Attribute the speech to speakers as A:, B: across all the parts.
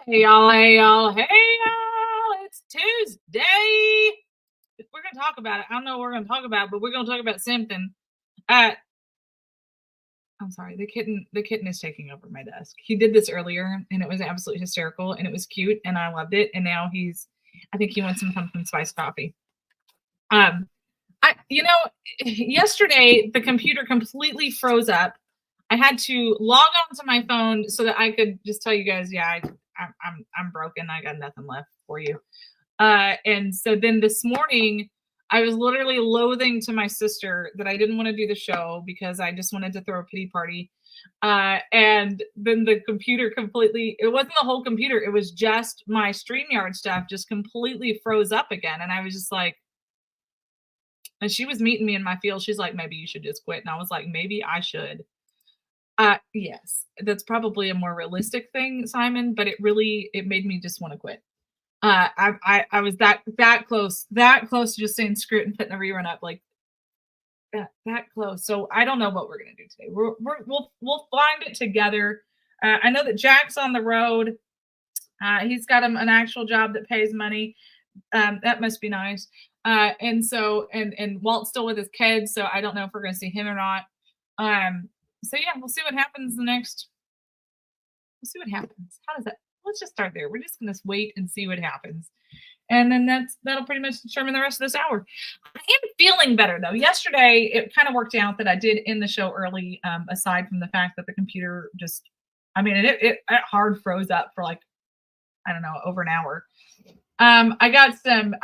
A: Hey y'all, hey y'all, hey y'all, it's Tuesday. We're gonna talk about it. I don't know what we're gonna talk about, but we're gonna talk about something. Uh I'm sorry, the kitten is taking over my desk. He did this earlier and it was absolutely hysterical and it was cute and I loved it. And now I think he wants some pumpkin spice coffee. Um Yesterday the computer completely froze up. I had to log on to my phone so that I could just tell you guys, yeah, I'm broken. I got nothing left for you. And so then this morning, I was literally loathing to my sister that I didn't want to do the show because I just wanted to throw a pity party. And then the computer it wasn't the whole computer, it was just my StreamYard stuff just completely froze up again. And I was just like, and she was meeting me in my field. She's like, maybe you should just quit. And I was like, maybe I should. Yes, that's probably a more realistic thing, Simon, but it made me just want to quit. I was that close to just saying screw it and putting the rerun up like that close. So I don't know what we're gonna do today. We'll find it together. I know that Jack's on the road. He's got an actual job that pays money. That must be nice. And Walt's still with his kids, so I don't know if we're gonna see him or not. So yeah, we'll see what happens we'll see what happens. How does that let's just start there. We're just gonna wait and see what happens. And then that'll pretty much determine the rest of this hour. I am feeling better though. Yesterday it kind of worked out that I did end the show early, aside from the fact that the computer it hard froze up for like, I don't know, over an hour. I got some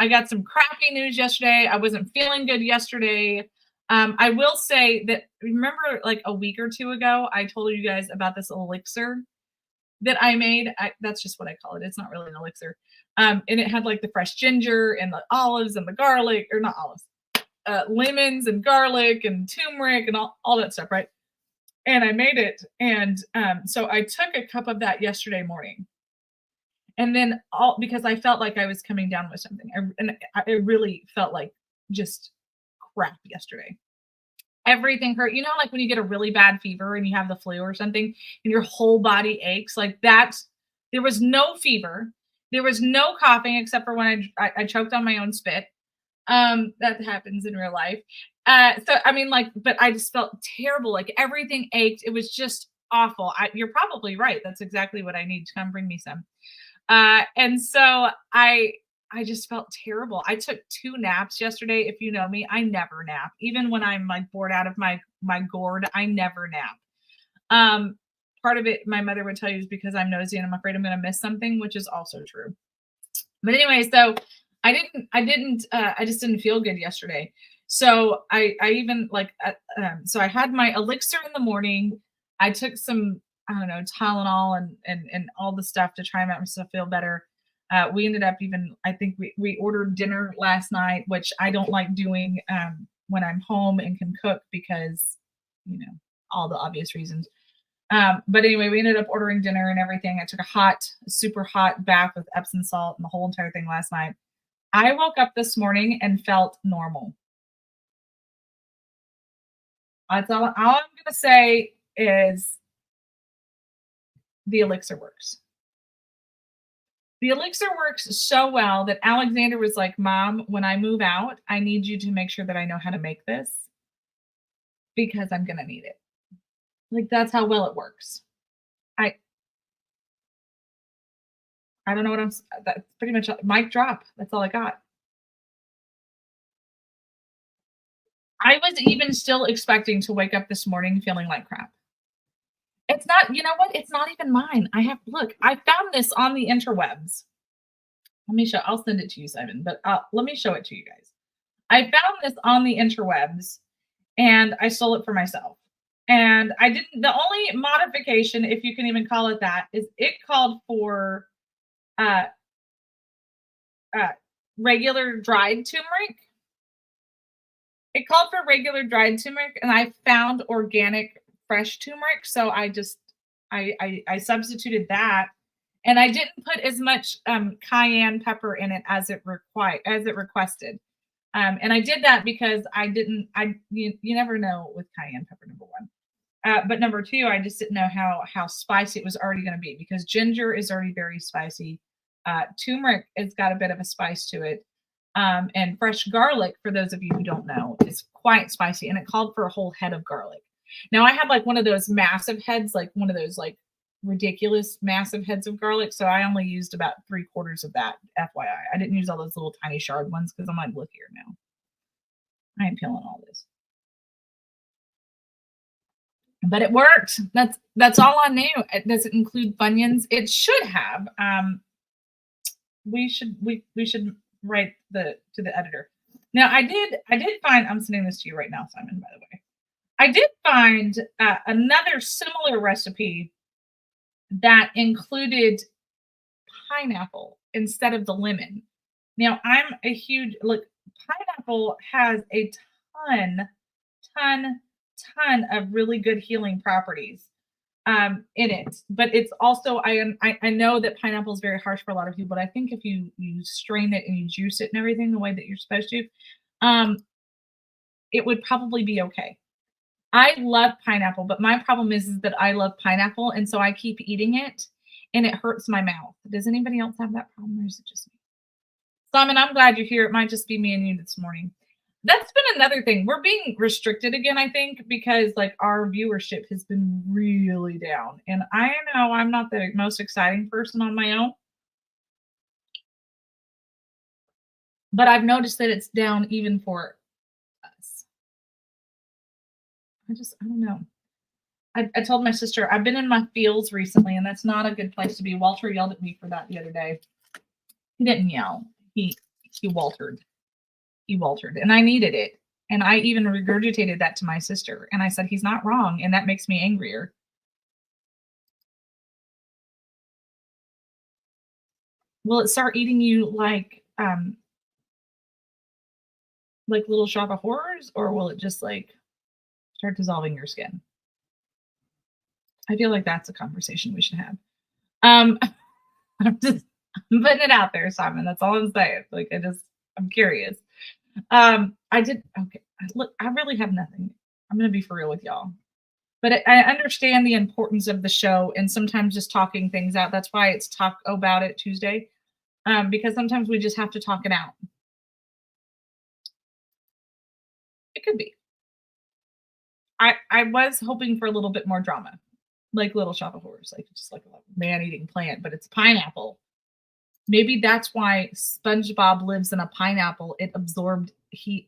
A: crappy news yesterday. I wasn't feeling good yesterday. I will say that, remember like a week or two ago, I told you guys about this elixir that I made. That's just what I call it. It's not really an elixir. And it had like the fresh ginger and the olives and the garlic, or not olives, lemons and garlic and turmeric and all that stuff, right? And I made it. And so I took a cup of that yesterday morning. And then because I felt like I was coming down with something. I really felt like just crap yesterday. Everything hurt. You know, like when you get a really bad fever and you have the flu or something and your whole body aches, like that. There was no fever. There was no coughing except for when I choked on my own spit. That happens in real life. But I just felt terrible. Like everything ached. It was just awful. You're probably right. That's exactly what I need. To come bring me some. And so I just felt terrible. I took 2 naps yesterday. If you know me, I never nap. Even when I'm like bored out of my gourd, I never nap. Part of it, my mother would tell you, is because I'm nosy and I'm afraid I'm going to miss something, which is also true. But anyway, so I just didn't feel good yesterday. So I even so I had my elixir in the morning. I took some, I don't know, Tylenol and all the stuff to try and make myself feel better. We ended up I think we ordered dinner last night, which I don't like doing when I'm home and can cook because, all the obvious reasons. But anyway, we ended up ordering dinner and everything. I took a super hot bath with Epsom salt and the whole entire thing last night. I woke up this morning and felt normal. That's all I'm going to say is the elixir works. The elixir works so well that Alexander was like, Mom, when I move out, I need you to make sure that I know how to make this because I'm going to need it. Like, that's how well it works. I don't know that's pretty much mic drop. That's all I got. I was even still expecting to wake up this morning feeling like crap. It's not, you know what? It's not even mine. I found this on the interwebs. I'll send it to you, Simon, but let me show it to you guys. I found this on the interwebs and I stole it for myself. And the only modification, if you can even call it that, is it called for regular dried turmeric. It called for regular dried turmeric, and I found organic fresh turmeric. So I substituted that, and I didn't put as much cayenne pepper in it as it requested. And I did that because you never know with cayenne pepper, number one. But number two, I just didn't know how spicy it was already going to be because ginger is already very spicy. Turmeric has got a bit of a spice to it. And fresh garlic, for those of you who don't know, is quite spicy, and it called for a whole head of garlic. Now I had like one of those massive heads, like one of those like ridiculous massive heads of garlic, so I only used about 3/4 of that. FYI, I didn't use all those little tiny shard ones because I'm like, look here now, I ain't peeling all this. But it worked. That's all I knew. Does it include Funyuns? It should have. We should write the to the editor. Now I did find, I'm sending this to you right now, Simon, by the way. I did find another similar recipe that included pineapple instead of the lemon. Now I'm a huge look. Pineapple has a ton, ton, ton of really good healing properties in it. But it's also I know that pineapple is very harsh for a lot of people, but I think if you strain it and you juice it and everything the way that you're supposed to, um, it would probably be okay. I love pineapple, but my problem is that I love pineapple, and so I keep eating it, and it hurts my mouth. Does anybody else have that problem, or is it just me? Simon, I'm glad you're here. It might just be me and you this morning. That's been another thing. We're being restricted again, I think, because like our viewership has been really down. And I know I'm not the most exciting person on my own, but I've noticed that it's down even for us. I don't know. I told my sister I've been in my feels recently, and that's not a good place to be. Walter yelled at me for that the other day. He didn't yell. He Waltered. He Waltered, and I needed it. And I even regurgitated that to my sister. And I said, he's not wrong. And that makes me angrier. Will it start eating you like Little Shop of Horrors, or will it just like start dissolving your skin? I feel like that's a conversation we should have. Um, I'm putting it out there, Simon. That's all I'm saying. Like I'm curious. I did okay. Look, I really have nothing. I'm gonna be for real with y'all. But I understand the importance of the show and sometimes just talking things out. That's why it's Talk About It Tuesday. Because sometimes we just have to talk it out. It could be. I was hoping for a little bit more drama, like Little Shop of Horrors, like just like a man-eating plant, but it's pineapple. Maybe that's why SpongeBob lives in a pineapple. He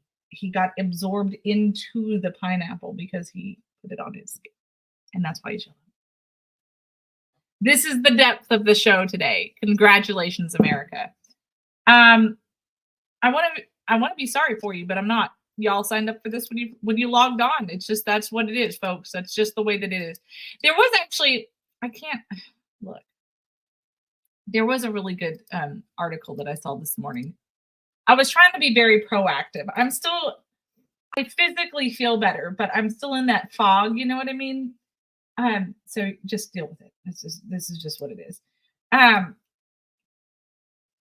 A: got absorbed into the pineapple because he put it on his skin, and that's why he's yellow. This is the depth of the show today. Congratulations, America. Um, I want to be sorry for you, but I'm not. Y'all signed up for this when you logged on. It's just that's what it is, folks. That's just the way that it is. There was actually I can't look. There was a really good article that I saw this morning. I was trying to be very proactive. I physically feel better, but I'm still in that fog. You know what I mean? So just deal with it. This is just what it is.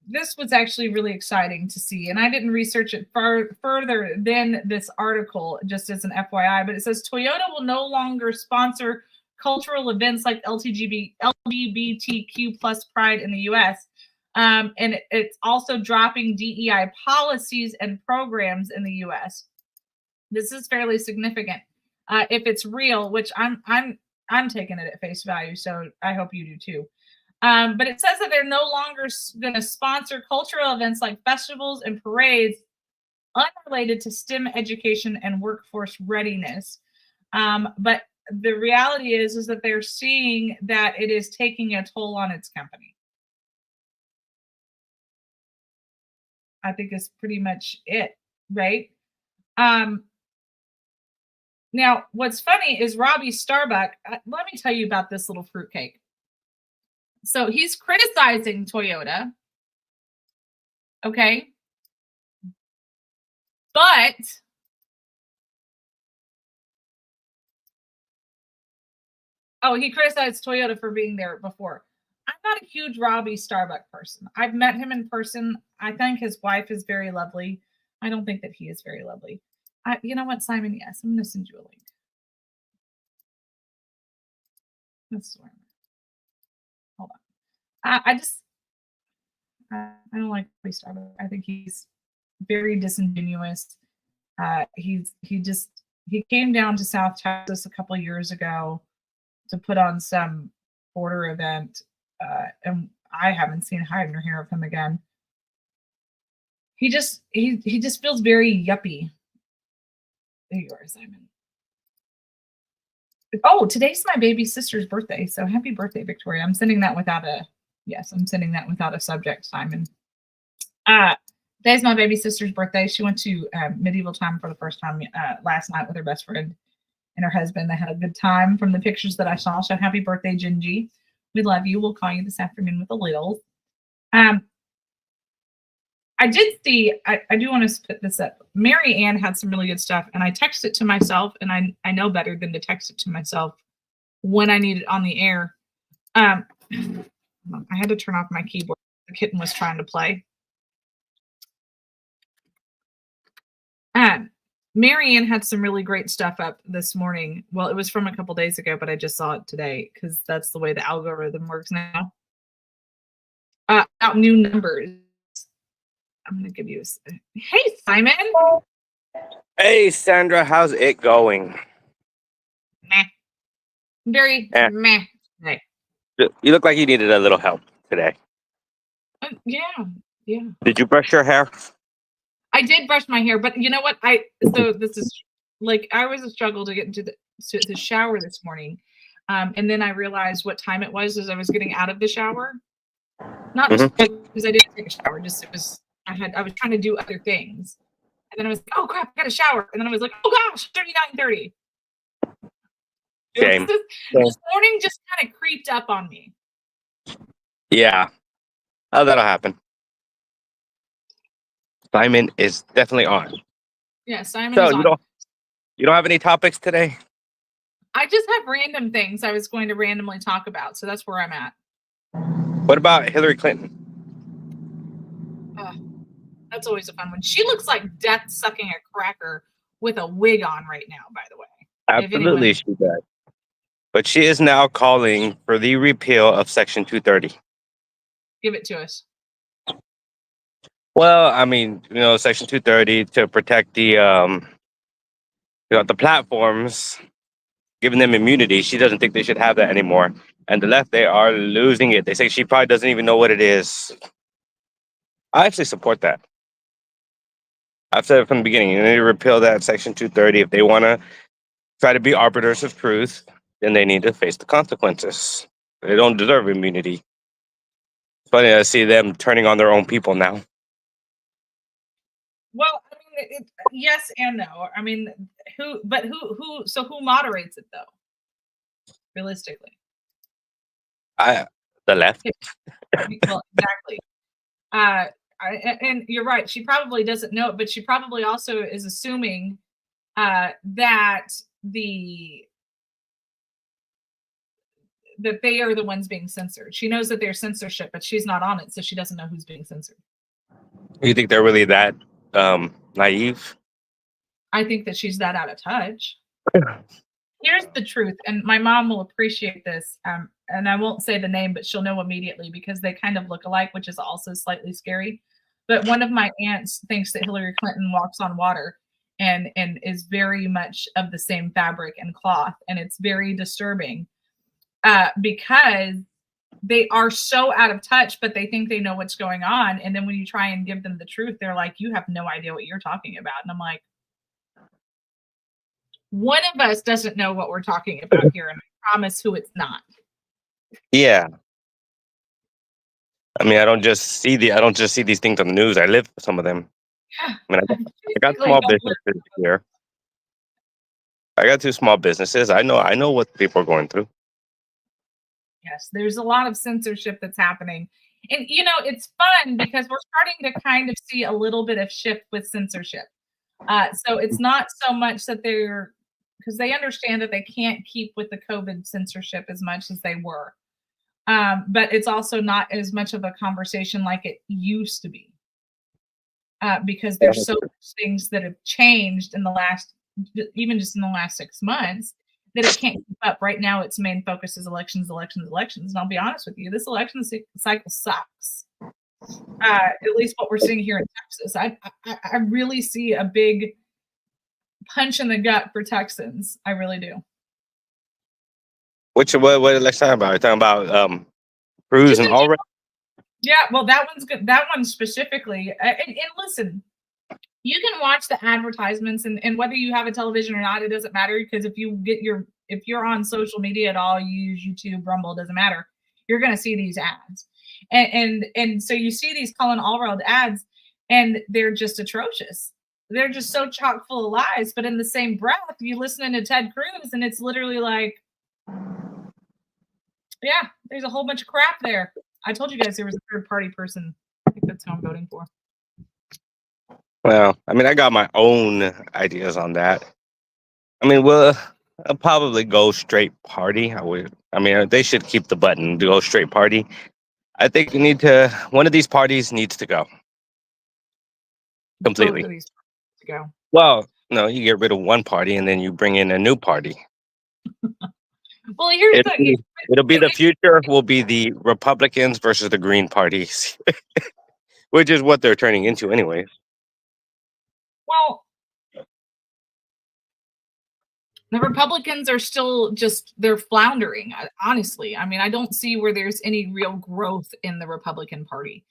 A: This was actually really exciting to see, and I didn't research it further than this article, just as an FYI. But it says Toyota will no longer sponsor cultural events like LGBTQ plus Pride in the U.S. And it's also dropping DEI policies and programs in the U.S. This is fairly significant if it's real, which I'm taking it at face value. So I hope you do too. But it says that they're no longer going to sponsor cultural events like festivals and parades unrelated to STEM education and workforce readiness. But the reality is that they're seeing that it is taking a toll on its company. I think is pretty much it, right? Now, what's funny is Robbie Starbuck. Let me tell you about this little fruitcake. So he's criticizing Toyota. Okay. But he criticized Toyota for being there before. I'm not a huge Robbie Starbuck person. I've met him in person. I think his wife is very lovely. I don't think that he is very lovely. You know what, Simon? Yes, I'm going to send you a link. This is where hold on. I don't like we started. I think he's very disingenuous. He came down to South Texas a couple of years ago to put on some border event, and I haven't seen hide nor hair of him again. He just feels very yuppie. There you are, Simon. Oh, today's my baby sister's birthday, so happy birthday, Victoria. I'm sending that without a subject, Simon. Today's my baby sister's birthday. She went to medieval time for the first time last night with her best friend and her husband. They had a good time from the pictures that I saw. So happy birthday, Gingy. We love you. We'll call you this afternoon with a little. I did see, I do want to split this up. Mary Ann had some really good stuff, and I texted it to myself, and I know better than to text it to myself when I need it on the air. I had to turn off my keyboard. The kitten was trying to play. Mary Ann had some really great stuff up this morning. Well, it was from a couple days ago, but I just saw it today because that's the way the algorithm works now. About new numbers. I'm going to give you hey, Simon.
B: Hey, Sandra, how's it going?
A: Meh. Very meh. Hey.
B: You look like you needed a little help today.
A: Yeah.
B: Did you brush your hair?
A: I did brush my hair, but you know what? So this is like, I was a struggle to get into the shower this morning. And then I realized what time it was as I was getting out of the shower. Not just because I didn't take a shower, just I was trying to do other things. And then I was like, oh crap, I got a shower. And then I was like, oh gosh, 39:30. This morning just kind of creeped up on me.
B: Yeah. Oh, that'll happen. Simon is definitely on.
A: Yeah, Simon is on.
B: You don't have any topics today?
A: I just have random things I was going to randomly talk about. So that's where I'm at.
B: What about Hillary Clinton?
A: That's always a fun one. She looks like death sucking a cracker with a wig on right now, by the way.
B: Absolutely, she does. But she is now calling for the repeal of Section 230.
A: Give it to us.
B: Well, I mean, Section 230 to protect the platforms, giving them immunity. She doesn't think they should have that anymore. And the left, they are losing it. They say she probably doesn't even know what it is. I actually support that. I've said it from the beginning. They need to repeal that Section 230. If they want to try to be arbiters of truth, then they need to face the consequences. They don't deserve immunity. It's funny to see them turning on their own people now.
A: Well, I mean, yes and no. I mean, who moderates it though? Realistically,
B: The left.
A: Well, exactly. And you're right. She probably doesn't know it, but she probably also is assuming that they are the ones being censored. She knows that there's censorship, but she's not on it, so she doesn't know who's being censored.
B: You think they're really that naive?
A: I think that she's that out of touch. Here's the truth, and my mom will appreciate this. And I won't say the name, but she'll know immediately because they kind of look alike, which is also slightly scary. But one of my aunts thinks that Hillary Clinton walks on water and is very much of the same fabric and cloth. And it's very disturbing because they are so out of touch, but they think they know what's going on. And then when you try and give them the truth, they're like, you have no idea what you're talking about. And I'm like, one of us doesn't know what we're talking about here. And I promise who it's not.
B: Yeah. I mean, I don't just see these things on the news. I live some of them. I mean, I got small businesses here. I got 2 small businesses. I know what people are going through.
A: Yes, there's a lot of censorship that's happening. And, it's fun because we're starting to kind of see a little bit of shift with censorship. So it's not so much that because they understand that they can't keep with the COVID censorship as much as they were. But it's also not as much of a conversation like it used to be. Because there's so much things that have changed even just in the last 6 months, that it can't keep up. Right now, its main focus is elections, elections, elections. And I'll be honest with you, this election cycle sucks. At least what we're seeing here in Texas. I really see a big punch in the gut for Texans. I really do.
B: What let's talk about? We're talking about Cruz
A: Just
B: and
A: in
B: Allred.
A: Yeah, well, that one's good. That one specifically. And listen, you can watch the advertisements, and whether you have a television or not, it doesn't matter, because if you're on social media at all, you use YouTube, Rumble, doesn't matter. You're going to see these ads, and so you see these Colin Allred ads, and they're just atrocious. They're just so chock full of lies. But in the same breath, you listening to Ted Cruz, and it's literally like, yeah, there's a whole bunch of crap there. I told you guys there was a third party person. I think that's who I'm voting for.
B: Well, I mean, I got my own ideas on that. I mean, well, I'll probably go straight party. I mean, they should keep the button to go straight party. I think one of these parties needs to go completely.
A: Both of these to go.
B: Well, no, you get rid of one party and then you bring in a new party.
A: Well, here's
B: It'll be the future will be the Republicans versus the Green parties, which is what they're turning into anyway.
A: Well, the Republicans are still they're floundering, honestly. I mean, I don't see where there's any real growth in the Republican Party.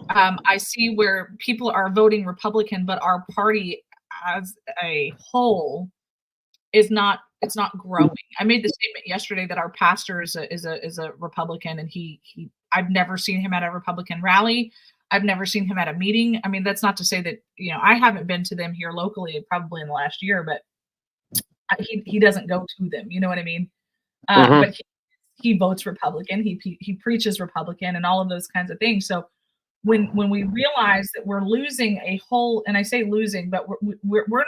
A: I see where people are voting Republican, but our party as a whole it's not growing. I made the statement yesterday that our pastor is a Republican, and I've never seen him at a Republican rally. I've never seen him at a meeting. I mean, that's not to say that, I haven't been to them here locally probably in the last year, but he doesn't go to them. You know what I mean? But he votes Republican. He preaches Republican and all of those kinds of things. So when we realize that we're losing a whole, and I say losing, but we're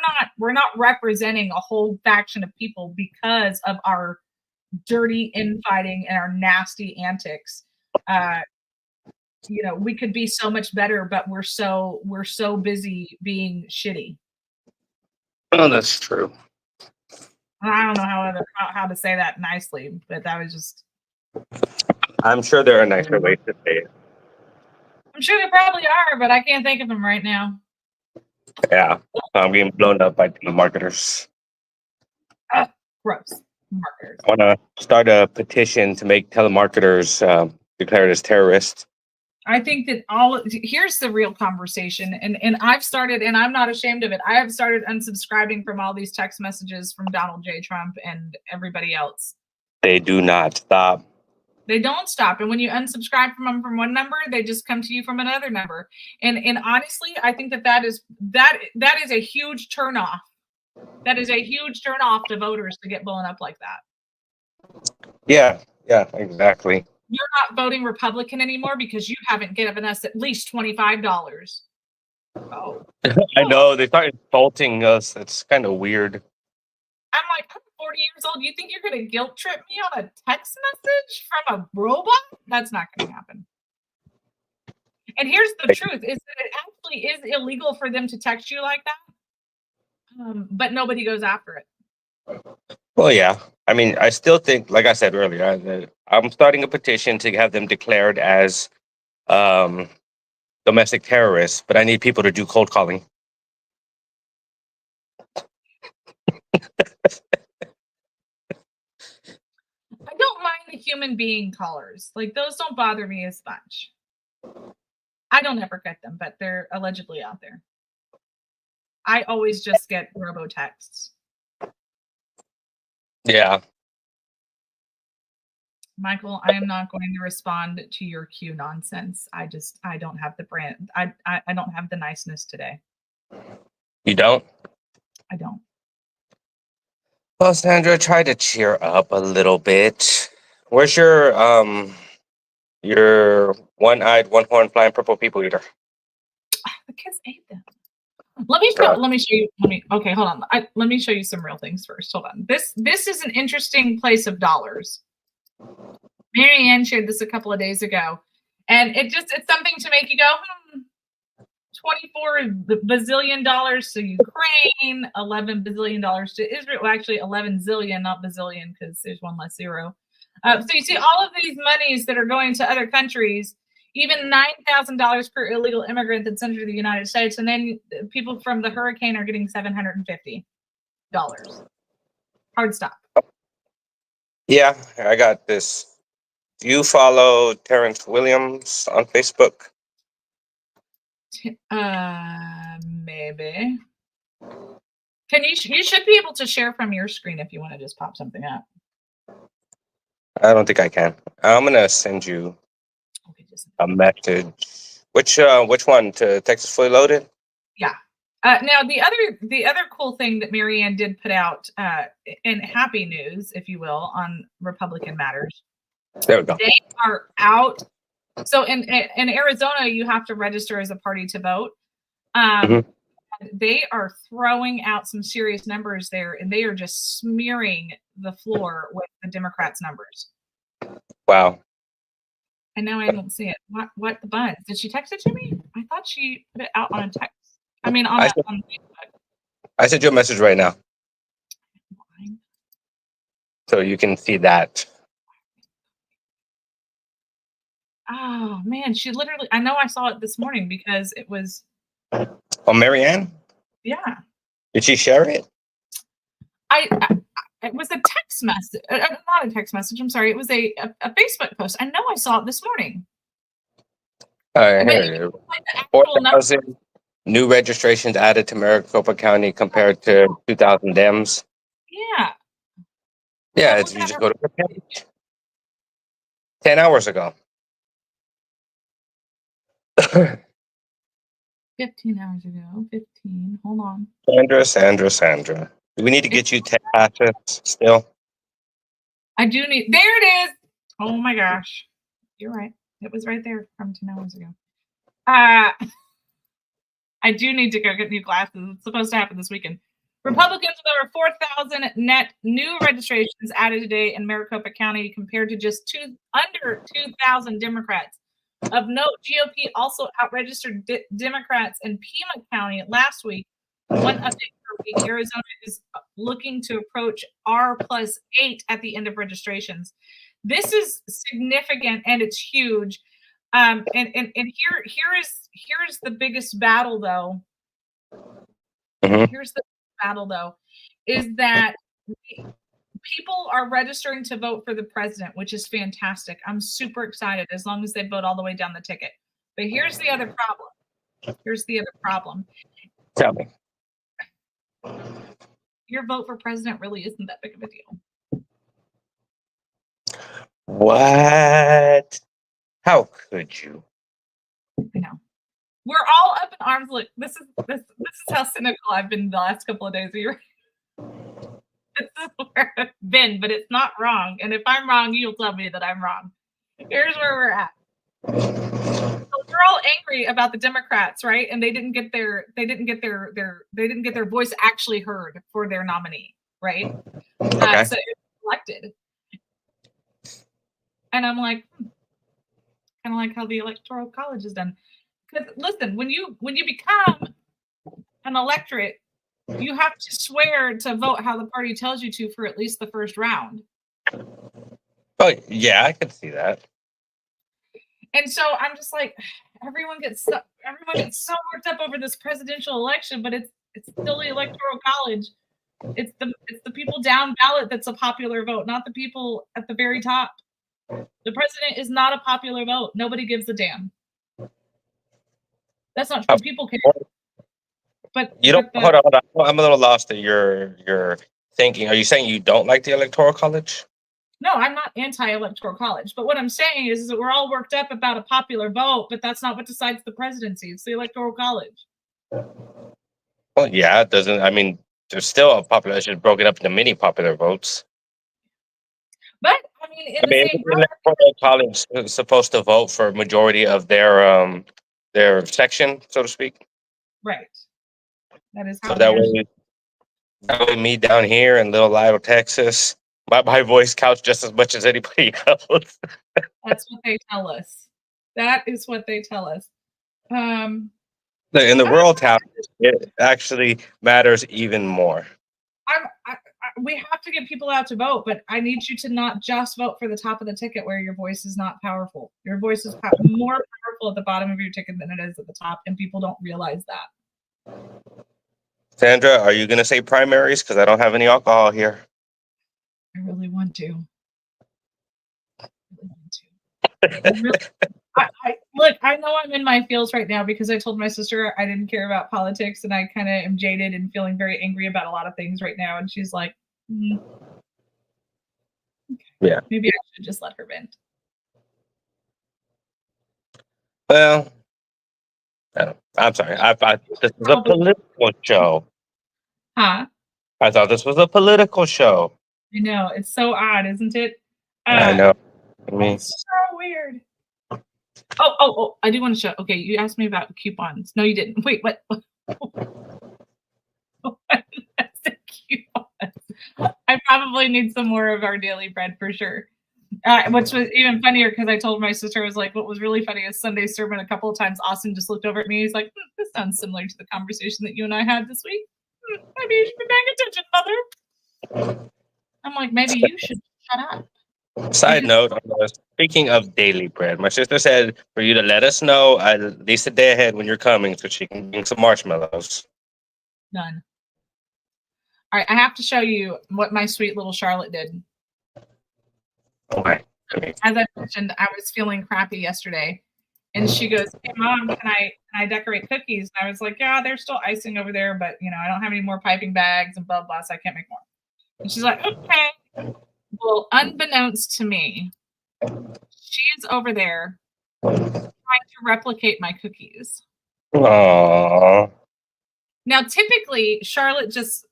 A: not representing a whole faction of people because of our dirty infighting and our nasty antics. We could be so much better, but we're so busy being shitty.
B: Oh, that's true.
A: I don't know how to say that nicely, but that was just.
B: I'm sure there are nicer ways to say it.
A: I'm sure there probably are, but I can't think of them right now.
B: Yeah, I'm getting blown up by telemarketers.
A: Gross. Marketers.
B: I want to start a petition to make telemarketers declared as terrorists.
A: I think that here's the real conversation, and I've started, and I'm not ashamed of it. I have started unsubscribing from all these text messages from Donald J. Trump and everybody else.
B: They do not stop.
A: They don't stop. And when you unsubscribe from them from one number, they just come to you from another number. And honestly, I think that is a huge turnoff. That is a huge turnoff to voters to get blown up like that.
B: Yeah, exactly.
A: You're not voting Republican anymore because you haven't given us at least $25. Oh.
B: I know. They start insulting us. It's kind of weird.
A: I'm like, I'm 40 years old. You think you're going to guilt trip me on a text message from a robot? That's not going to happen. And here's the truth, is that it actually is illegal for them to text you like that. But nobody goes after it.
B: Well, yeah. I mean, I still think, like I said earlier, I'm starting a petition to have them declared as domestic terrorists, but I need people to do cold calling.
A: I don't mind the human being callers. Like, those don't bother me as much. I don't ever get them, but they're allegedly out there. I always just get robo texts.
B: Yeah.
A: Michael, I am not going to respond to your Q nonsense. I don't have the brand. I don't have the niceness today.
B: You don't?
A: I don't.
B: Well, Sandra, try to cheer up a little bit. Where's your one-eyed, one-horned, flying purple people eater?
A: The kids ate them. Let me show you. Okay, hold on. Let me show you some real things first. Hold on. This is an interesting place of dollars. Marianne shared this a couple of days ago, and it's something to make you go, $24 bazillion to Ukraine, $11 bazillion to Israel. Well, actually, 11 zillion, not bazillion, because there's one less zero. So you see all of these monies that are going to other countries, even $9,000 per illegal immigrant that's entered the United States, and then people from the hurricane are getting $750. Hard stop.
B: Yeah, I got this. Do you follow Terrence Williams on Facebook?
A: Maybe. Can you should be able to share from your screen if you want to just pop something up.
B: I don't think I can. I'm gonna send you a message. Which one? To Texas Fully Loaded?
A: Yeah. Now the other cool thing that Marianne did put out in happy news, if you will, on Republican matters.
B: There we go.
A: They are out. So in Arizona, you have to register as a party to vote. They are throwing out some serious numbers there, and they are just smearing the floor with the Democrats' numbers.
B: Wow.
A: And now I don't see it. What the buns? Did she text it to me? I thought she put it out on a text. I mean, on Facebook.
B: I sent you a message right now, so you can see that.
A: Oh man, she literally. I know I saw it this morning because it was.
B: Oh, Marianne?
A: Yeah.
B: Did she share it?
A: It was a text message, not a text message. I'm sorry. It was a Facebook post. I know I saw it this morning.
B: Like 4,000 new registrations added to Maricopa County compared to 2,000 Dems.
A: Yeah.
B: Yeah, you just go to the page. 10 hours ago.
A: 15 hours ago. 15. Hold on.
B: Sandra. Do we need to get you 10 passes still?
A: I do need. There it is. Oh my gosh. You're right. It was right there from 10 hours ago. I do need to go get new glasses. It's supposed to happen this weekend. Republicans with over 4,000 net new registrations added today in Maricopa County compared to just under 2,000 Democrats. Of note, GOP also outregistered Democrats in Pima County last week. One update per week, Arizona is looking to approach R+8 at the end of registrations. This is significant and it's huge. And here's the biggest battle though. Here's the battle though, is that people are registering to vote for the president, which is fantastic. I'm super excited as long as they vote all the way down the ticket. But here's the other problem.
B: Tell me.
A: Your vote for president really isn't that big of a deal.
B: What? How could you?
A: I know. We're all up in arms. Look, this is how cynical I've been the last couple of days. This is where I've been, but it's not wrong. And if I'm wrong, you'll tell me that I'm wrong. Here's where we're at. So we're all angry about the Democrats, right? And they didn't get their voice actually heard for their nominee, right?
B: Okay.
A: So it was elected. And I'm like, kind of like how the Electoral College is done. Because listen, when you become an electorate, you have to swear to vote how the party tells you to for at least the first round.
B: Oh yeah, I could see that.
A: And so I'm just like, everyone gets so worked up over this presidential election, but it's still the Electoral College. It's the people down ballot that's a popular vote, not the people at the very top. The president is not a popular vote. Nobody gives a damn. That's not true. People care. But
B: you don't. Hold on. I'm a little lost at your thinking. Are you saying you don't like the Electoral College?
A: No, I'm not anti-Electoral College. But what I'm saying is that we're all worked up about a popular vote, but that's not what decides the presidency. It's the Electoral College.
B: Well, yeah, it doesn't. I mean, there's still a population broken up into many popular votes.
A: But I mean, the
B: Electoral College is supposed to vote for a majority of their section, so to speak.
A: Right. That is how.
B: So that way, me down here in Little Lidle, Texas, my voice counts just as much as anybody else.
A: That's what they tell us. That is what they tell us.
B: In the rural town, it actually matters even more.
A: We have to get people out to vote, but I need you to not just vote for the top of the ticket where your voice is not powerful. Your voice is more powerful at the bottom of your ticket than it is at the top, and people don't realize that.
B: Sandra, are you going to say primaries? Because I don't have any alcohol here.
A: I really want to. Look, I know I'm in my feels right now because I told my sister I didn't care about politics, and I kind of am jaded and feeling very angry about a lot of things right now. And she's like, okay,
B: yeah,
A: maybe I should just let her vent.
B: Well, I'm sorry. I thought this was a political show.
A: Huh?
B: I thought this was a political show.
A: I know. It's so odd, isn't it?
B: I know. I mean,
A: it's so weird. Oh, I do want to show. Okay, you asked me about coupons. No, you didn't. Wait, what? Coupons. I probably need some more of our daily bread for sure. Which was even funnier because I told my sister, I was like, what was really funny is Sunday sermon a couple of times, Austin just looked over at me. He's like, this sounds similar to the conversation that you and I had this week. Maybe you should be paying attention, mother. I'm like, maybe you should shut up.
B: Side note, speaking of daily bread, my sister said for you to let us know at least a day ahead when you're coming so she can bring some marshmallows.
A: Done. All right, I have to show you what my sweet little Charlotte did.
B: Okay.
A: As I mentioned, I was feeling crappy yesterday, and she goes, "Hey, Mom, can I decorate cookies?" And I was like, "Yeah, there's still icing over there, but I don't have any more piping bags and blah blah, so I can't make more." And she's like, "Okay." Well, unbeknownst to me, she's over there trying to replicate my cookies.
B: Aww.
A: Now, typically, Charlotte just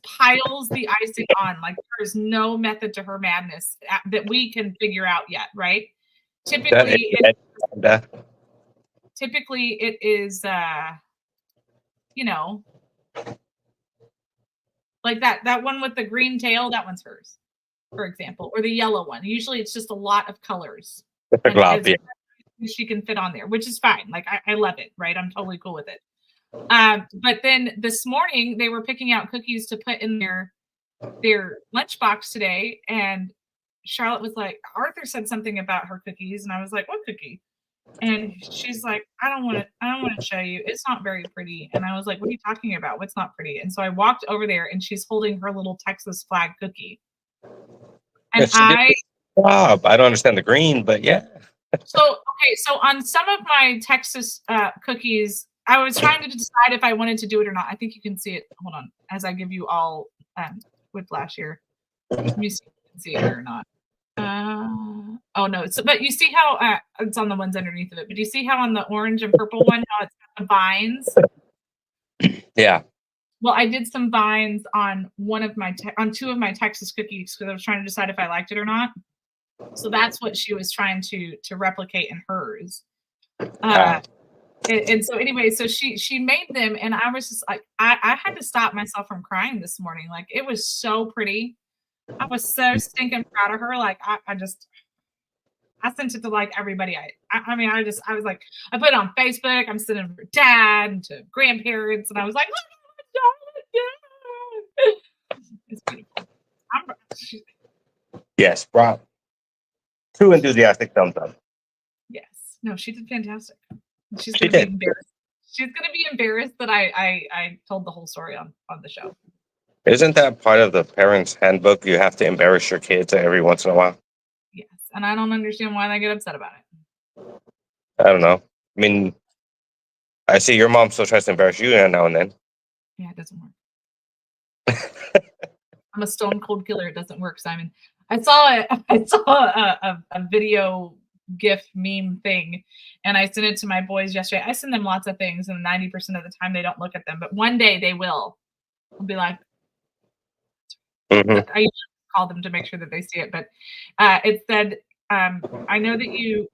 A: piles the icing on. Like there's no method to her madness that we can figure out yet, right? Typically, it is like that one with the green tail, that one's hers, for example, or the yellow one. Usually it's just a lot of colors. She can fit on there, which is fine. Like I love it, right? I'm totally cool with it. But then this morning they were picking out cookies to put in their lunchbox today, and Charlotte was like, Arthur said something about her cookies, and I was like, what cookie? And she's like, I don't want to show you. It's not very pretty. And I was like, what are you talking about? What's not pretty? And so I walked over there, and she's holding her little Texas flag cookie. And
B: I don't understand the green, but yeah.
A: So on some of my Texas cookies, I was trying to decide if I wanted to do it or not. I think you can see it. Hold on, as I give you all whiplash here. Let me see if you can see it here or not. Oh no, but you see how it's on the ones underneath of it. But you see how on the orange and purple one, how it's got the vines?
B: Yeah.
A: Well, I did some vines on on two of my Texas cookies because I was trying to decide if I liked it or not. So that's what she was trying to replicate in hers. And so anyway, so she made them, and I was just like, I had to stop myself from crying this morning. Like it was so pretty. I was so stinking proud of her. Like I sent it to like everybody. I mean, I was like, I put it on Facebook. I'm sending it to dad and to grandparents, and I was like, look, it's beautiful.
B: Yes, Rob. 2 enthusiastic thumbs up.
A: Yes. No, she did fantastic. She's gonna be embarrassed. She's gonna be embarrassed that I told the whole story on the show.
B: Isn't that part of the parents' handbook? You have to embarrass your kids every once in a while.
A: Yes, and I don't understand why they get upset about it.
B: I don't know. I mean, I see your mom still tries to embarrass you now and then.
A: Yeah, it doesn't work. I'm a stone cold killer. It doesn't work, Simon. I saw a video GIF meme thing, and I sent it to my boys yesterday. I send them lots of things, and 90% of the time they don't look at them, but one day they will. I'll be like, I call them to make sure that they see it, but it said, I know that you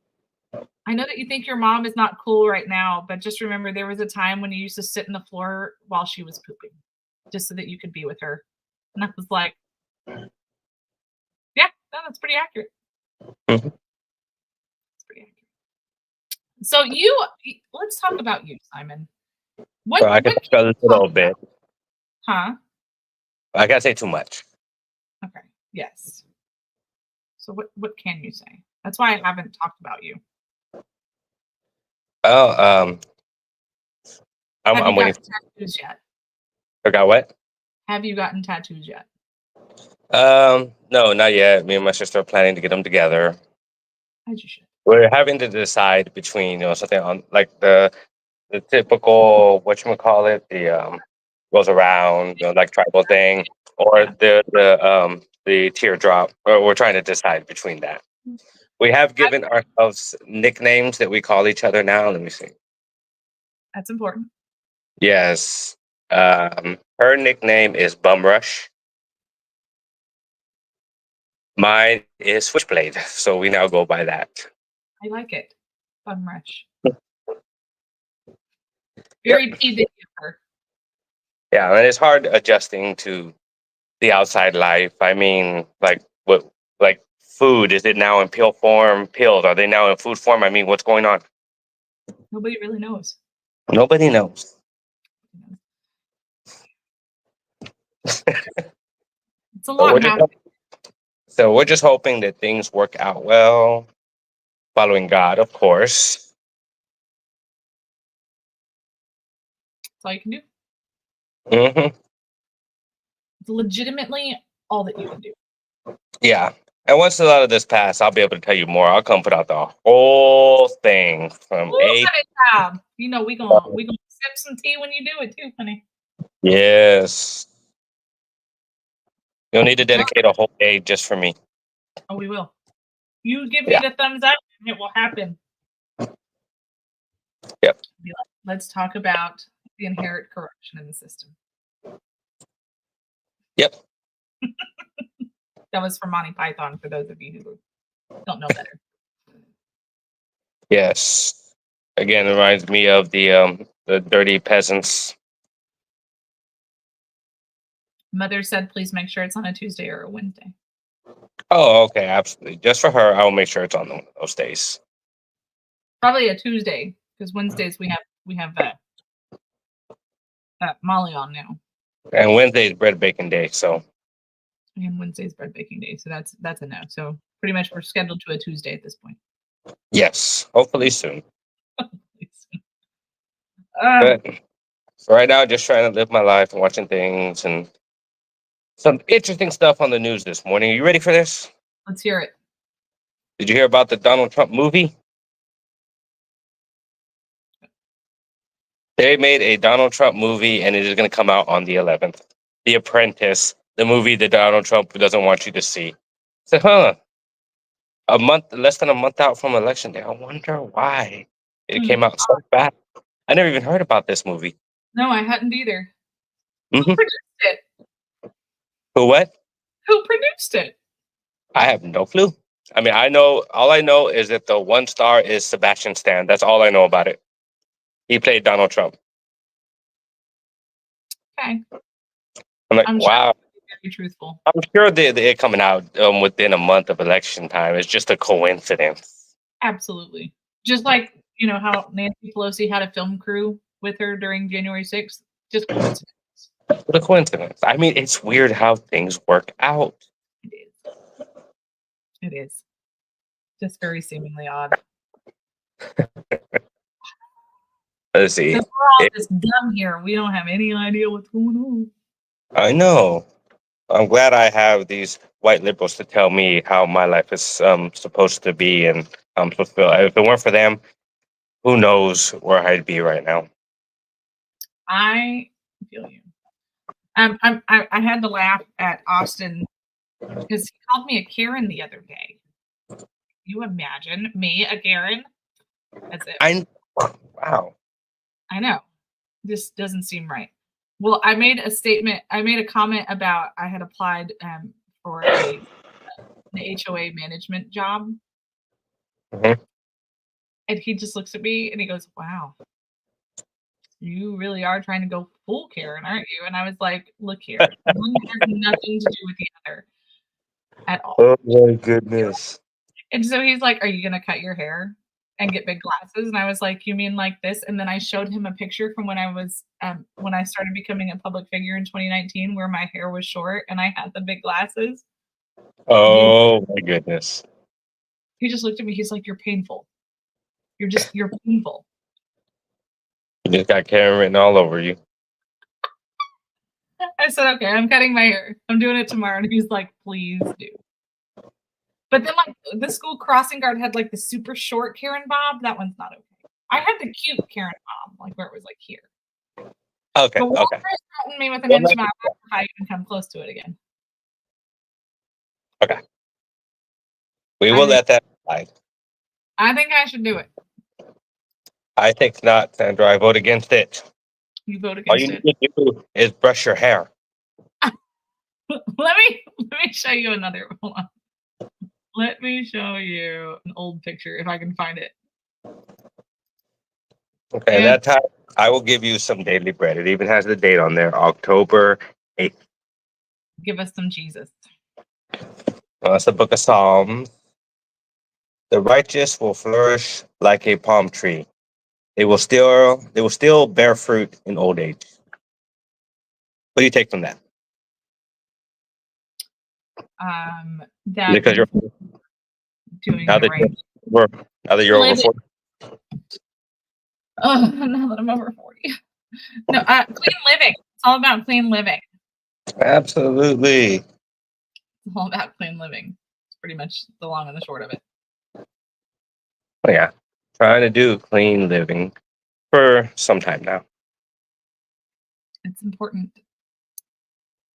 A: think your mom is not cool right now, but just remember there was a time when you used to sit in the floor while she was pooping, just so that you could be with her. And I was like, yeah, no, that's pretty accurate. That's pretty accurate. So let's talk about you, Simon.
B: So I can
A: What can
B: spell this a
A: you talk
B: little bit.
A: about? Huh?
B: I can't say too much.
A: Okay. Yes. So what can you say? That's why I haven't talked about you.
B: Oh,
A: Have
B: I'm
A: you
B: waiting.
A: gotten tattoos yet?
B: Forgot what?
A: Have you gotten tattoos yet?
B: No, not yet. Me and my sister are planning to get them together.
A: As you should.
B: We're having to decide between something on like the typical whatchamacallit, the goes around, like tribal thing, or
A: Yeah.
B: the teardrop. Or we're trying to decide between that. We have given ourselves nicknames that we call each other now. Let me see.
A: That's important.
B: Yes. Her nickname is Bum Rush. Mine is Switchblade. So we now go by that.
A: I like it. Bum rush.
B: Yep.
A: Very P. Diddy of her.
B: Yeah, and it's hard adjusting to the outside life. I mean, like food, is it now in pill form? Pills, are they now in food form? I mean, what's going on?
A: Nobody really knows.
B: Nobody knows.
A: It's a
B: But
A: lot happening.
B: we're just hoping that things work out well, following God, of course.
A: That's all you can do.
B: Hmm.
A: It's legitimately all that you can do.
B: Yeah. And once a lot of this pass, I'll be able to tell you more. I'll come put out the whole thing from
A: Ooh,
B: A.
A: good job. You know, we gonna sip some tea when you do it too, honey.
B: Yes. You'll need to
A: Well,
B: dedicate a whole day just for me.
A: oh, we will. You give me
B: Yeah.
A: the thumbs up, and it will happen.
B: Yep.
A: Let's talk about the inherent corruption in the system.
B: Yep.
A: That was from Monty Python, for those of you who don't know better.
B: Yes. Again, it reminds me of the dirty peasants.
A: Mother said, please make sure it's on a Tuesday or a Wednesday.
B: Oh, okay, absolutely. Just for her, I will make sure it's on one of those days.
A: Probably a Tuesday, because Wednesdays we have Molly on now,
B: And Wednesday is bread baking day, so
A: and Wednesday's bread baking day, so that's a no. So pretty much we're scheduled to a Tuesday at this point.
B: yes, hopefully soon.
A: uh,
B: But for right now, just trying to live my life and watching things and some interesting stuff on the news this morning. Are you ready for this?
A: let's hear it.
B: Did you hear about the Donald Trump movie? They made a Donald Trump movie, and it is going to come out on the 11th. The Apprentice, the movie that Donald Trump doesn't want you to see. I said, huh? Less than a month out from election day. I wonder why it
A: Hmm.
B: came out so fast. I never even heard about this movie.
A: No, I hadn't either. Who
B: Hmm.
A: produced it?
B: Who what?
A: Who produced it?
B: I have no clue. I mean, all I know is that the one star is Sebastian Stan. That's all I know about it. He played Donald Trump.
A: Okay,
B: I'm like,
A: I'm sure
B: wow.
A: very truthful.
B: I'm sure it coming out within a month of election time is just a coincidence.
A: Absolutely. Just like, you know, how Nancy Pelosi had a film crew with her during January 6th. Just coincidence.
B: What a coincidence. I mean, it's weird how things work out.
A: It is. It is. Just very seemingly odd.
B: Let's see.
A: Because we're all
B: It-
A: just dumb here. We don't have any idea what's going on.
B: I know. I'm glad I have these white liberals to tell me how my life is supposed to be and I'm supposed to feel. If it weren't for them, who knows where I'd be right now.
A: I feel you. I had to laugh at Austin because he called me a Karen the other day. You imagine me, a Karen? That's it.
B: Wow.
A: I know. This doesn't seem right. Well, I made a comment about I had applied for an HOA management job,
B: Mhm.
A: and he just looks at me and he goes, "Wow, you really are trying to go full Karen, aren't you?" And I was like, "Look here, one has nothing to do with the other at all."
B: Oh my goodness.
A: And so he's like, "Are you gonna cut your hair?" and get big glasses. And I was like, you mean like this? And then I showed him a picture from when I started becoming a public figure in 2019 where my hair was short and I had the big glasses.
B: Oh my goodness.
A: He just looked at me. He's like, you're painful. You're painful.
B: You just got Karen written all over you.
A: I said, okay, I'm cutting my hair. I'm doing it tomorrow. And he's like, please do. But then like the school crossing guard had like the super short Karen bob. That one's not okay. I had the cute Karen bob, like where it was like here.
B: Okay,
A: But Walter
B: okay.
A: is threatening me with an
B: Well,
A: inch mile if I even come close to it again.
B: Okay. We
A: I
B: will
A: think-
B: let that slide.
A: I think I should do it.
B: I think not, Sandra. I vote against it.
A: You vote
B: All
A: against
B: you
A: it.
B: need to do is brush your hair.
A: Let me show you another. Hold on. Let me show you an old picture if I can find it.
B: Okay,
A: And
B: that time I will give you some daily bread. It even has the date on there, October 8th.
A: give us some Jesus.
B: Well, that's the book of Psalms. The righteous will flourish like a palm tree. They will still bear fruit in old age. What do you take from that?
A: That
B: Because you're
A: doing
B: now
A: the
B: that
A: right.
B: you're over 40.
A: Oh, now that I'm over 40. No, clean living. It's all about clean living.
B: Absolutely.
A: It's all about clean living. It's pretty much the long and the short of it.
B: Oh, yeah. Trying to do clean living for some time now.
A: It's important.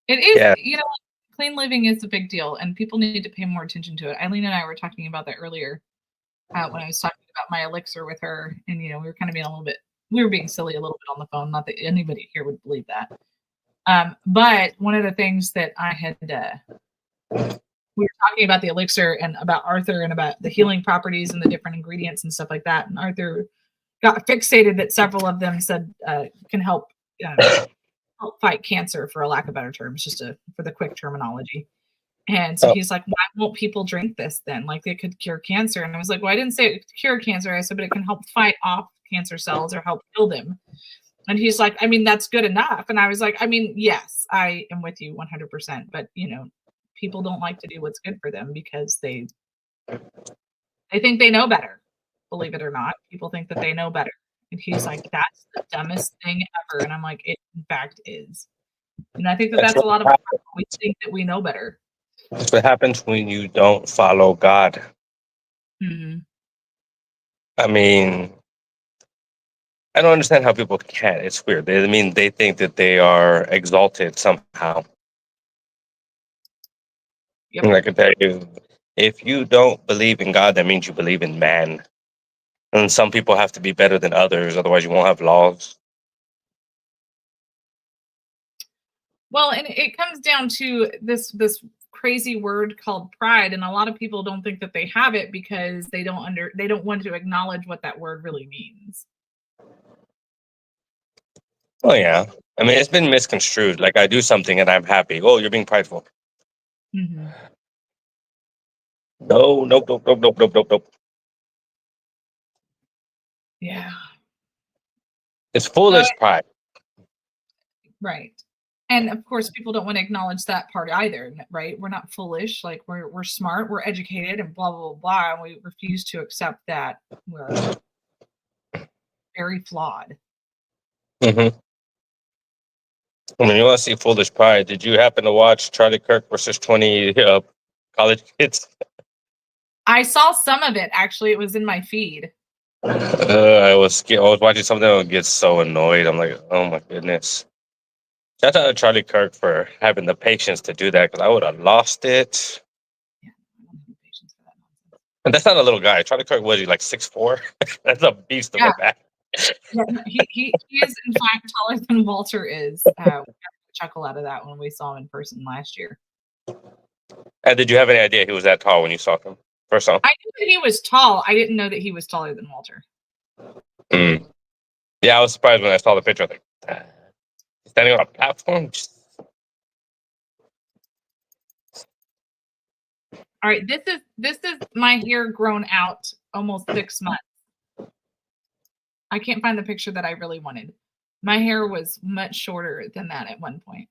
A: It is,
B: Yeah.
A: clean living is a big deal, and people need to pay more attention to it. Eileen and I were talking about that earlier when I was talking about my elixir with her, and we were kind of being we were being silly a little bit on the phone. Not that anybody here would believe that. But one of the things that I had, we were talking about the elixir and about Arthur and about the healing properties and the different ingredients and stuff like that. And Arthur got fixated that several of them said can help fight cancer, for a lack of better terms, just for the quick terminology. And so
B: Oh,
A: he's like, why won't people drink this then? Like they could cure cancer. And I was like, well, I didn't say it could cure cancer. I said, but it can help fight off cancer cells or help kill them. And he's like, I mean, that's good enough. And I was like, I mean, yes, I am with you 100%. But, people don't like to do what's good for them because they think they know better. Believe it or not, people think that they know better. And he's like, that's the dumbest thing ever. And I'm like, it in fact is. And I think that that's a lot of we think that we know better.
B: that's what happens when you don't follow God.
A: Mm-hmm.
B: I mean, I don't understand how people can't. It's weird. They think that they are exalted somehow.
A: Yep.
B: And I can tell you, if you don't believe in God, that means you believe in man. And some people have to be better than others, otherwise you won't have laws.
A: Well, and it comes down to this crazy word called pride, and a lot of people don't think that they have it because they don't want to acknowledge what that word really means.
B: Oh yeah. I mean, it's been misconstrued. Like I do something and I'm happy. Oh, you're being prideful.
A: Mm-hmm.
B: No, nope, nope, nope, nope, nope, nope, nope.
A: Yeah.
B: It's foolish pride.
A: Right. And of course, people don't want to acknowledge that part either, right? We're not foolish, like we're smart, we're educated, and blah blah blah. And we refuse to accept that we're very flawed.
B: Mm-hmm. I mean, you want to see foolish pride? Did you happen to watch Charlie Kirk versus 20 college kids?
A: I saw some of it actually. It was in my feed.
B: I was watching something that would get so annoyed. I'm like, oh my goodness. Shout out to Charlie Kirk for having the patience to do that because I would have lost it.
A: Yeah, I don't have patience for that nonsense.
B: And that's not a little guy. Charlie Kirk was he like 6'4"? That's a beast of
A: Yeah.
B: a back.
A: Yeah, he is in fact taller than Walter is. We got a chuckle out of that when we saw him in person last year.
B: And did you have any idea he was that tall when you saw him first time?
A: I knew that he was tall. I didn't know that he was taller than Walter.
B: Mm. Yeah, I was surprised when I saw the picture. I was like, standing on a platform.
A: All right, this is my hair grown out almost 6 months. I can't find the picture that I really wanted. My hair was much shorter than that at one point.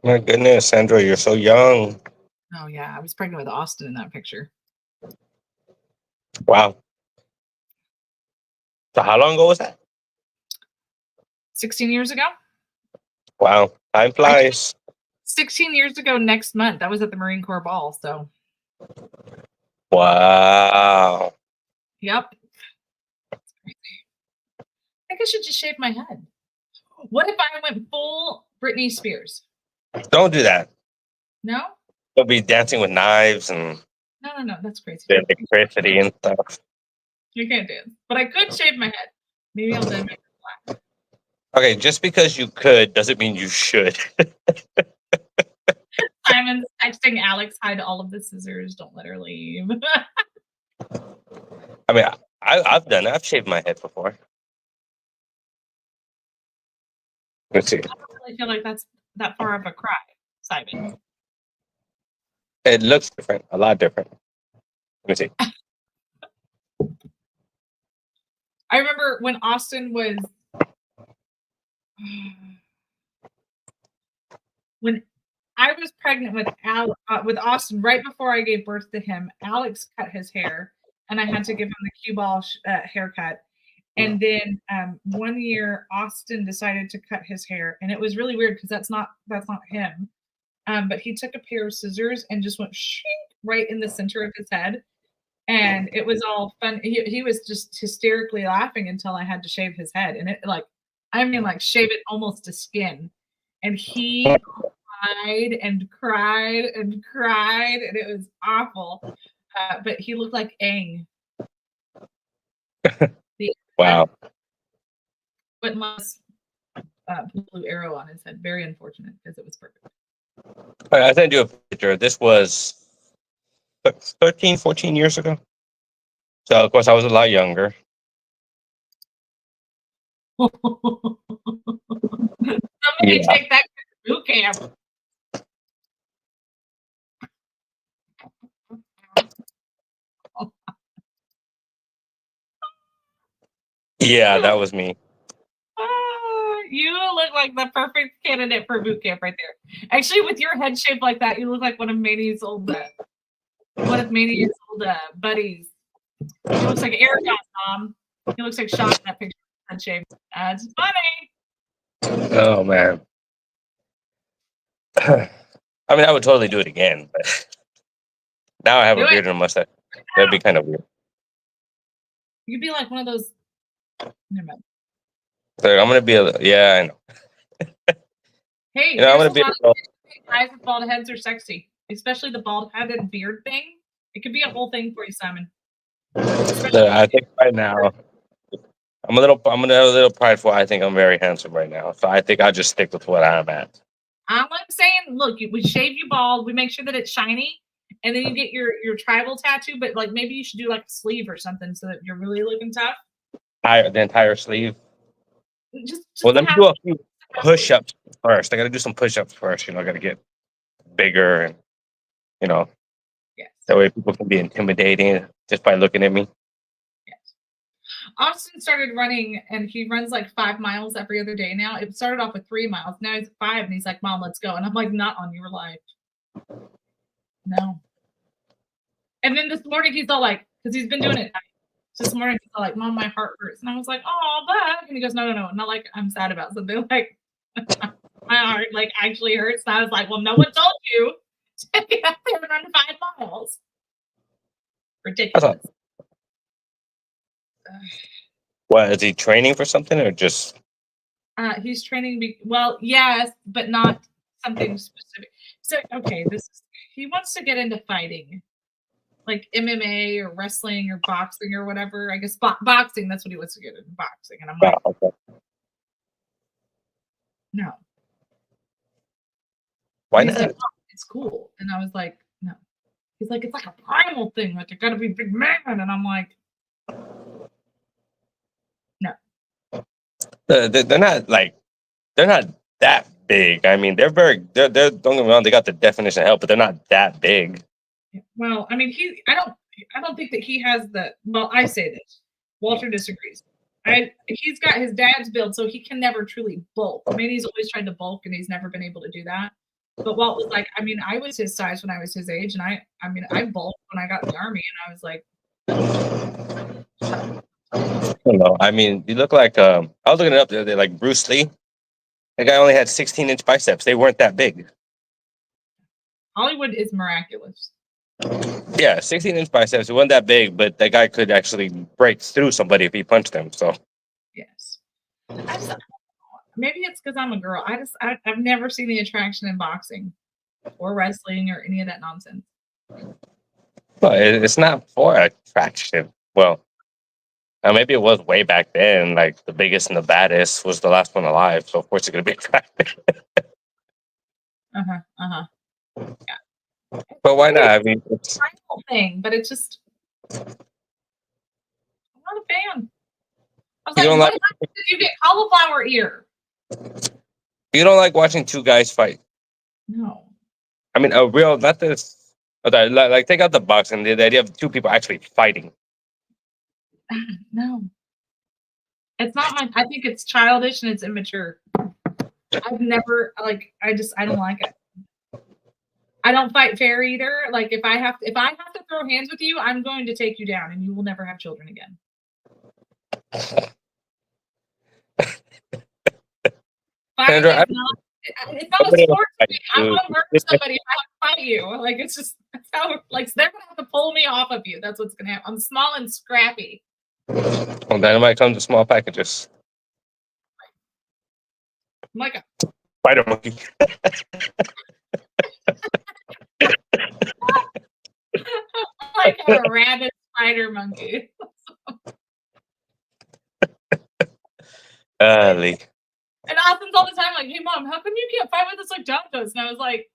B: My goodness, Sandra, you're so young.
A: Oh yeah, I was pregnant with Austin in that picture.
B: Wow. So how long ago was that?
A: 16 years ago?
B: Wow, time flies.
A: 16 years ago next month. That was at the Marine Corps ball, so.
B: Wow.
A: Yep. I think I should just shave my head. What if I went full Britney Spears?
B: Don't do that.
A: No?
B: They'll be dancing with knives and
A: No, that's crazy.
B: electricity and stuff.
A: You can't dance. But I could shave my head. Maybe I'll dye my hair black.
B: Okay, just because you could doesn't mean you should.
A: Simon's texting Alex, hide all of the scissors. Don't let her leave.
B: I mean, I've done it. I've shaved my head before. Let's see.
A: I don't really feel like that's that far of a cry, Simon.
B: It looks different, a lot different. Let me see.
A: I remember when Austin was when I was pregnant with Austin right before I gave birth to him. Alex cut his hair, and I had to give him the cue ball haircut. And then 1 year, Austin decided to cut his hair, and it was really weird because that's not him. But he took a pair of scissors and just went shink right in the center of his head, and it was all fun. He was just hysterically laughing until I had to shave his head, and it like shave it almost to skin, and he cried and cried and cried, and it was awful. But he looked like Aang.
B: Wow.
A: But unless blue arrow on his head. Very unfortunate because it was perfect.
B: I sent you a picture. This was 13, 14 years ago. So, of course, I was a lot younger.
A: Somebody take that to boot camp.
B: Yeah, that was me.
A: You look like the perfect candidate for boot camp right there. Actually, with your head shape like that, you look like one of Manny's old buddies. He looks like Erica's mom. He looks like Sean in that picture. Head shape. That's funny.
B: Oh man. I mean, I would totally do it again, but now I have a beard and a mustache. That'd be kind of weird.
A: You'd be like one of those. Never mind.
B: So I'm gonna be yeah, I know.
A: Hey,
B: I'm gonna be
A: guys with bald heads are sexy, especially the bald headed beard thing. It could be a whole thing for you, Simon.
B: I think right now I'm a little prideful. I think I'm very handsome right now, so I think I'll just stick with what I'm at.
A: I'm saying, look, we shave you bald, we make sure that it's shiny, and then you get your tribal tattoo. But like maybe you should do like a sleeve or something so that you're really looking tough.
B: The entire sleeve.
A: Just
B: well, let me do a few push-ups first. I got to do some push-ups first. I got to get bigger, and yes. That way people can be intimidating just by looking at me.
A: Yes. Austin started running, and he runs like 5 miles every other day now. It started off with 3 miles. Now he's 5, and he's like, "Mom, let's go." And I'm like, "Not on your life." No. And then this morning he's all like, because he's been doing it. This morning he's all like, "Mom, my heart hurts," and I was like, "Oh, but," and he goes, "No, not like I'm sad about something. Like my heart like actually hurts." And I was like, "Well, no one told you to get out there and run 5 miles." Ridiculous.
B: What is he training for something or just?
A: He's training. Well, yes, but not something specific. So okay, he wants to get into fighting. Like MMA or wrestling or boxing or whatever. I guess boxing, that's what he wants to get into, boxing. And I'm like,
B: okay.
A: No.
B: Why
A: He's
B: not?
A: like, "Oh, it's cool." And I was like, no. He's like, "It's like a primal thing. Like, you gotta be a big man." And I'm like, no.
B: They're not that big. I mean, they're don't get me wrong, they got the definition of health, but they're not that big.
A: Well, I mean, I don't think that he has well, I say this. Walter disagrees. He's got his dad's build, so he can never truly bulk. I mean, he's always tried to bulk, and he's never been able to do that. But Walt was like, I mean, I was his size when I was his age, and I mean, I bulked when I got in the army, and I was like,
B: I don't know. I mean, you look like I was looking it up the other day, like Bruce Lee. The guy only had 16-inch biceps. They weren't that big.
A: Hollywood is miraculous.
B: Yeah, 16-inch biceps. It wasn't that big, but that guy could actually break through somebody if he punched them. So
A: Yes. Maybe it's because I'm a girl. I've never seen the attraction in boxing or wrestling or any of that nonsense.
B: well, it's not for attraction. Well, maybe it was way back then. Like the biggest and the baddest was the last one alive. So of course it's gonna be attractive.
A: Yeah.
B: But why not? I mean, it's
A: a tribal thing, but it's just I'm not a fan. I was
B: You
A: like,
B: don't
A: what
B: like-
A: happened did you get cauliflower ear?
B: you don't like watching two guys fight.
A: No.
B: I mean, a real not this. Like take out the boxing. The idea of two people actually fighting.
A: No. It's not my I think it's childish and it's immature. I've never I don't like it. I don't fight fair either. Like if I have to throw hands with you, I'm going to take you down and you will never have children again.
B: Sandra,
A: It's not a sport to me. I want to murder somebody if I have to fight you. Like it's just that's how like they're gonna have to pull me off of you. That's what's gonna happen. I'm small and scrappy.
B: Well, dynamite comes in small packages.
A: I'm like a
B: Spider monkey.
A: like a rabid spider monkey.
B: Lee.
A: And Austin's all the time like, hey mom, how come you can't fight with us like John does? And I was like,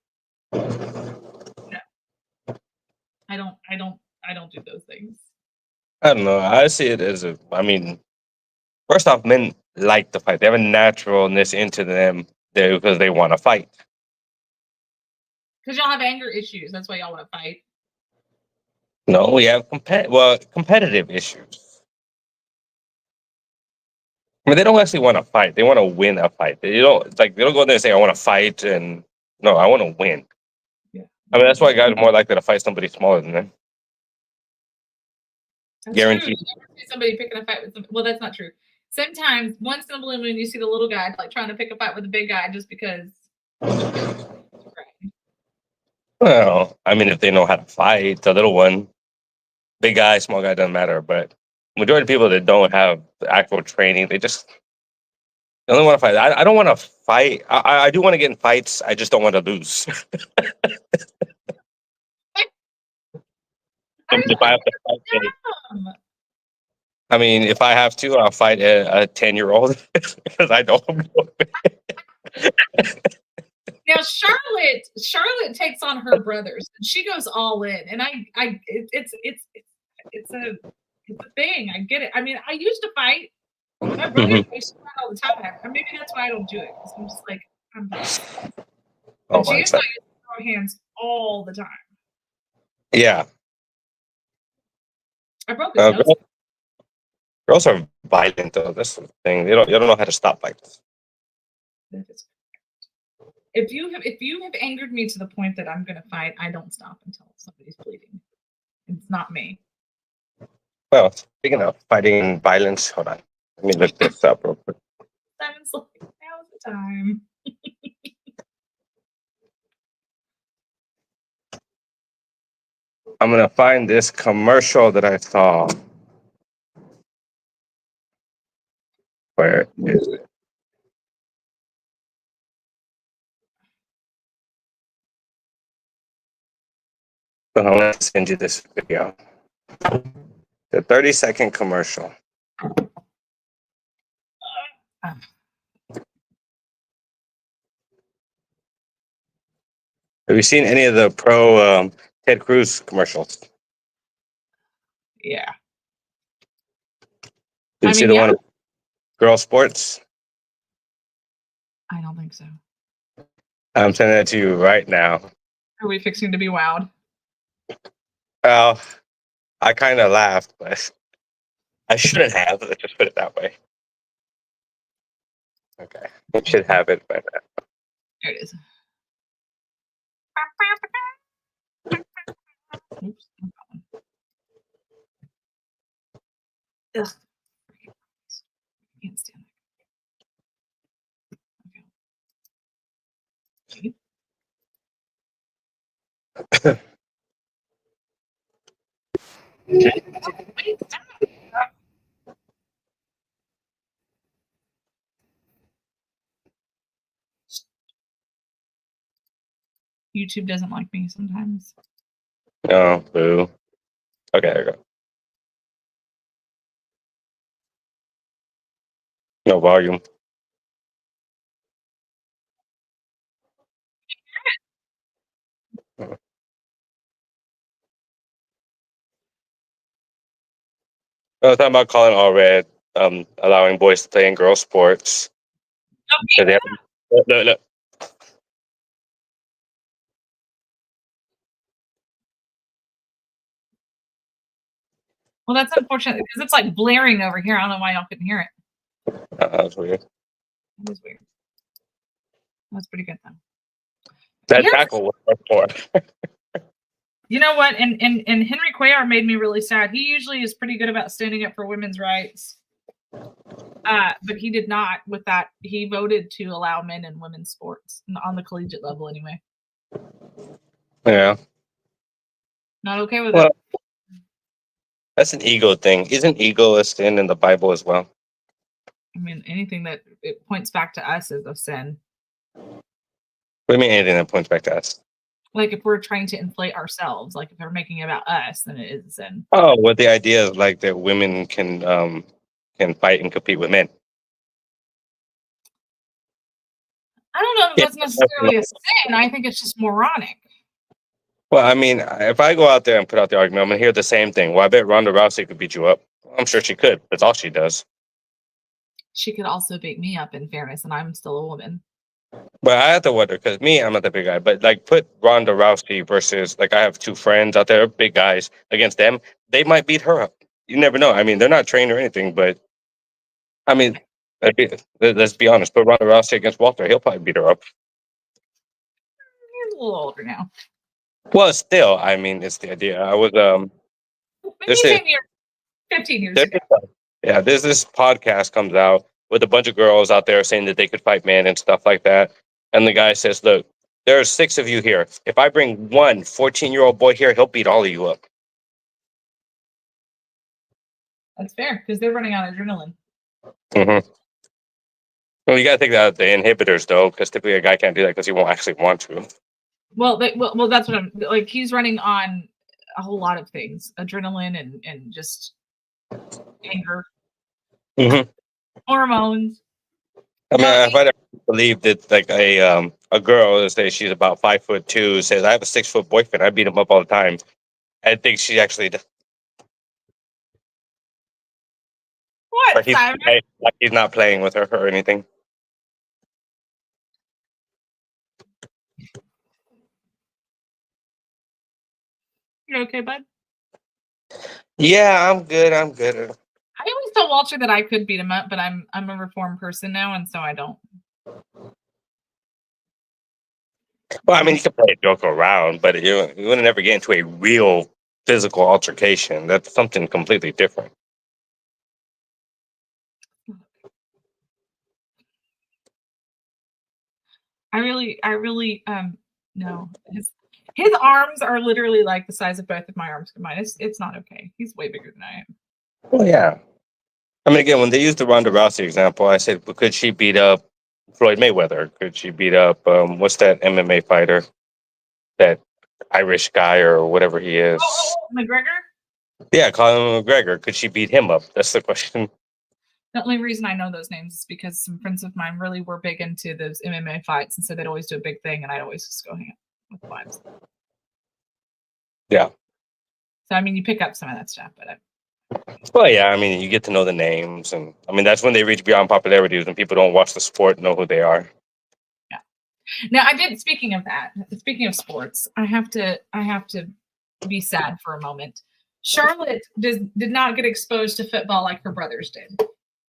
A: no. I don't do those things.
B: I don't know. I see it as I mean, first off, men like to fight. They have a naturalness into them because they want to fight.
A: Because y'all have anger issues. That's why y'all want to fight.
B: No, we have competitive issues. I mean, they don't actually want to fight. They want to win a fight. They don't they don't go there and say, "I want to fight," and no, I want to win.
A: Yeah.
B: I mean, that's why guys are more likely to fight somebody smaller than them.
A: That's
B: Guaranteed.
A: true. You never see somebody picking a fight with them. Well, that's not true. Sometimes once in a blue moon you see the little guy like trying to pick a fight with the big guy just because.
B: Well, I mean, if they know how to fight, the little one, big guy, small guy, doesn't matter. But majority of people that don't have the actual training, they only want to fight. I don't want to fight. I do want to get in fights. I just don't want to lose. If I have to fight, I mean, if I have to, I'll fight a 10-year-old because I don't.
A: Now Charlotte takes on her brothers and she goes all in, and it's a thing. I get it. I mean, I used to fight. My brother used to fight all the time, and maybe that's why I don't do it because I'm just like I'm done. But James and I used to throw hands all the time.
B: Yeah,
A: I broke his nose.
B: Girls are violent though. That's the thing. You don't know how to stop fights.
A: That is correct. If you have angered me to the point that I'm gonna fight, I don't stop until somebody's bleeding. It's not me.
B: Well, speaking of fighting and violence, hold on. Let me look this up real quick.
A: Simon's like, now's the time.
B: I'm gonna find this commercial that I saw. Where is it? So I'm gonna send you this video. The 30-second commercial. Have you seen any of the pro Ted Cruz commercials?
A: Yeah.
B: Did you see the one of girl sports?
A: I don't think so.
B: I'm sending it to you right now.
A: Are we fixing to be wowed?
B: Well, I kind of laughed, but I shouldn't have. Let's just put it that way. Okay. It should have it by now.
A: There it is. Oops. Ugh. Can't stand that. Okay. Wait, stop. YouTube doesn't like me sometimes.
B: Oh, boo. Okay, there we go. No volume. I was talking about calling all red, allowing boys to play in girl sports.
A: Okay.
B: They have, look.
A: Well, that's unfortunate because it's like blaring over here. I don't know why y'all couldn't hear it.
B: That's weird.
A: That was weird. That's pretty good though.
B: That
A: Here's-
B: tackle was much more.
A: You know what? And Henry Cuellar made me really sad. He usually is pretty good about standing up for women's rights. But he did not with that. He voted to allow men in women's sports on the collegiate level anyway.
B: Yeah.
A: Not okay with
B: Well,
A: it.
B: that's an ego thing. Isn't ego a sin in the Bible as well?
A: I mean, anything that it points back to us is a sin.
B: What do you mean anything that points back to us?
A: Like if we're trying to inflate ourselves, like if they're making it about us, then it is a sin.
B: Oh, well, the idea is like that women can fight and compete with men.
A: I don't know if that's necessarily a sin. I think it's just moronic.
B: Well, I mean, if I go out there and put out the argument, I'm gonna hear the same thing. Well, I bet Ronda Rousey could beat you up. I'm sure she could. That's all she does.
A: She could also beat me up, in fairness, and I'm still a woman.
B: But I have to wonder because me, I'm not the big guy. But like, put Ronda Rousey versus like I have two friends out there, big guys, against them. They might beat her up. You never know. I mean, they're not trained or anything, but I mean, let's be honest. Put Ronda Rousey against Walter, he'll probably beat her up.
A: He's a little older now.
B: Well, still, I mean, it's the idea. I was
A: Maybe 10 years, 15 years ago.
B: Yeah, there's this podcast comes out with a bunch of girls out there saying that they could fight men and stuff like that. And the guy says, look, there are 6 of you here. If I bring one 14-year-old boy here, he'll beat all of you up.
A: That's fair because they're running out of adrenaline.
B: Mm-hmm. Well, you got to think about the inhibitors, though, because typically a guy can't do that because he won't actually want to.
A: Well, that's what I'm like. He's running on a whole lot of things: adrenaline and just anger, hormones.
B: I mean, if I believe that, like a girl, let's say she's about 5'2", says I have a 6-foot boyfriend, I beat him up all the time. I think she actually does.
A: What?
B: Like he's not playing with her or anything.
A: You okay, bud?
B: Yeah, I'm good.
A: I always tell Walter that I could beat him up, but I'm a reformed person now, and so I don't.
B: Well, I mean, you can play a joke around, but you wouldn't ever get into a real physical altercation. That's something completely different.
A: I really no. His arms are literally like the size of both of my arms combined. It's not okay. He's way bigger than I am.
B: Well, yeah. I mean, again, when they used the Ronda Rousey example, I said, well, could she beat up Floyd Mayweather? Could she beat up what's that MMA fighter? That Irish guy or whatever he is.
A: Oh, McGregor?
B: Yeah, Conor McGregor. Could she beat him up? That's the question.
A: The only reason I know those names is because some friends of mine really were big into those MMA fights, and so they'd always do a big thing, and I'd always just go hang out with the wives.
B: Yeah.
A: So I mean, you pick up some of that stuff, but
B: well, yeah. I mean, you get to know the names, and I mean that's when they reach beyond popularity. Is when people don't watch the sport know who they are.
A: Yeah. Now I did. Speaking of that, speaking of sports, I have to be sad for a moment. Charlotte did not get exposed to football like her brothers did,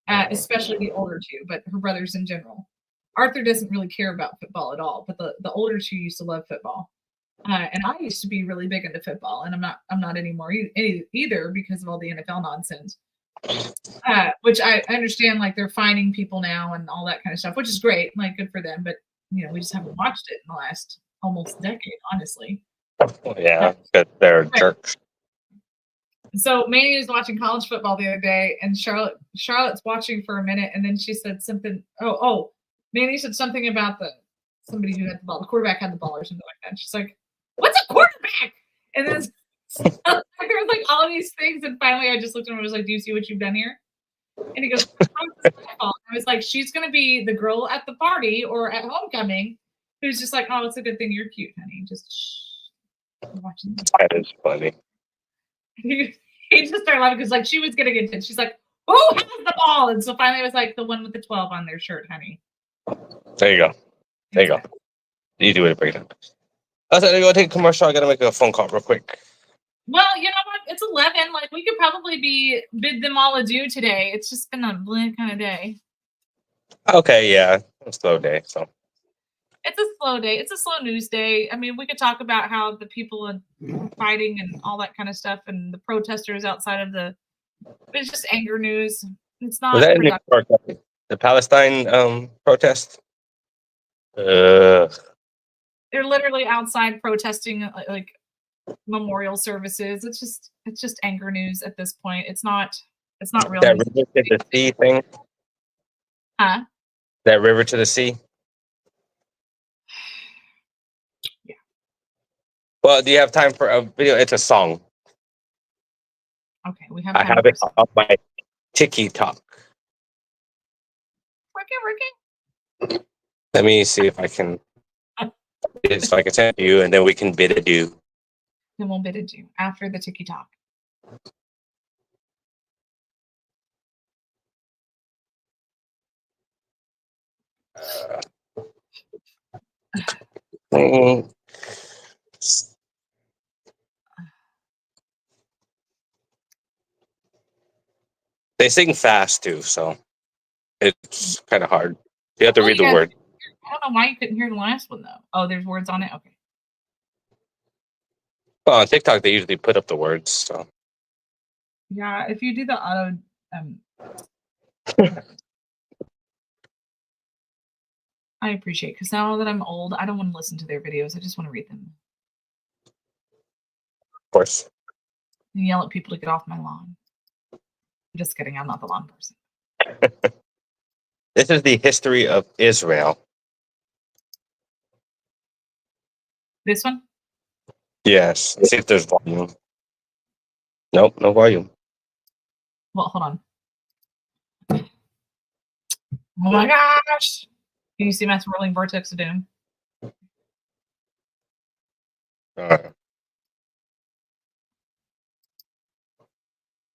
A: especially the older two, but her brothers in general. Arthur doesn't really care about football at all, but the older two used to love football. And I used to be really big into football, and I'm not anymore either because of all the NFL nonsense. Which I understand, like they're fining people now and all that kind of stuff, which is great, like good for them. But we just haven't watched it in the last almost decade, honestly.
B: Yeah, because they're jerks.
A: So Manny was watching college football the other day, and Charlotte's watching for a minute, and then she said something. Oh, Manny said something about somebody who had the ball. The quarterback had the ball or something like that. And she's like, "What's a quarterback?" And then there was like all these things, and finally I just looked at him and was like, "Do you see what you've done here?" And he goes, I was like, "She's gonna be the girl at the party or at homecoming who's just like, oh, it's a good thing you're cute, honey. Just shh. Watching."
B: That is funny.
A: He just started laughing because like she was getting intense. She's like, "Who has the ball?" And so finally it was like the one with the 12 on their shirt, honey.
B: There you go. There you go. Easy way to break it down. I said, I'm going to take a commercial. I got to make a phone call real quick.
A: Well, you know what? It's 11. Like, we could probably bid them all adieu today. It's just been a bland kind of day.
B: Okay, yeah. It's a slow day, so.
A: It's a slow day. It's a slow news day. I mean, we could talk about how the people are fighting and all that kind of stuff and the protesters outside of but it's just anger news. It's not.
B: Was that in New York, the Palestine protest?
A: They're literally outside protesting like memorial services. It's just anger news at this point. It's not real.
B: That river to the sea thing?
A: Huh?
B: That river to the sea?
A: Yeah.
B: Well, do you have time for a video? It's a song.
A: Okay, we have.
B: I have it on my TikTok.
A: Working.
B: Let me see if I can. So I can send you, and then we can bid adieu.
A: Then we'll bid adieu after the TikTok.
B: They sing fast too, so it's kind of hard. You have to read the word.
A: I don't know why you couldn't hear the last one though. Oh, there's words on it. Okay.
B: Well, on TikTok they usually put up the words. So.
A: Yeah, if you do the auto. I appreciate because now that I'm old, I don't want to listen to their videos. I just want to read them.
B: Of course.
A: And yell at people to get off my lawn. Just kidding. I'm not the lawn person.
B: This is the history of Israel. This one? Yes. Let's see if there's volume. Nope, no volume.
A: Well, hold on. Oh my gosh. Can you see my swirling vortex of doom?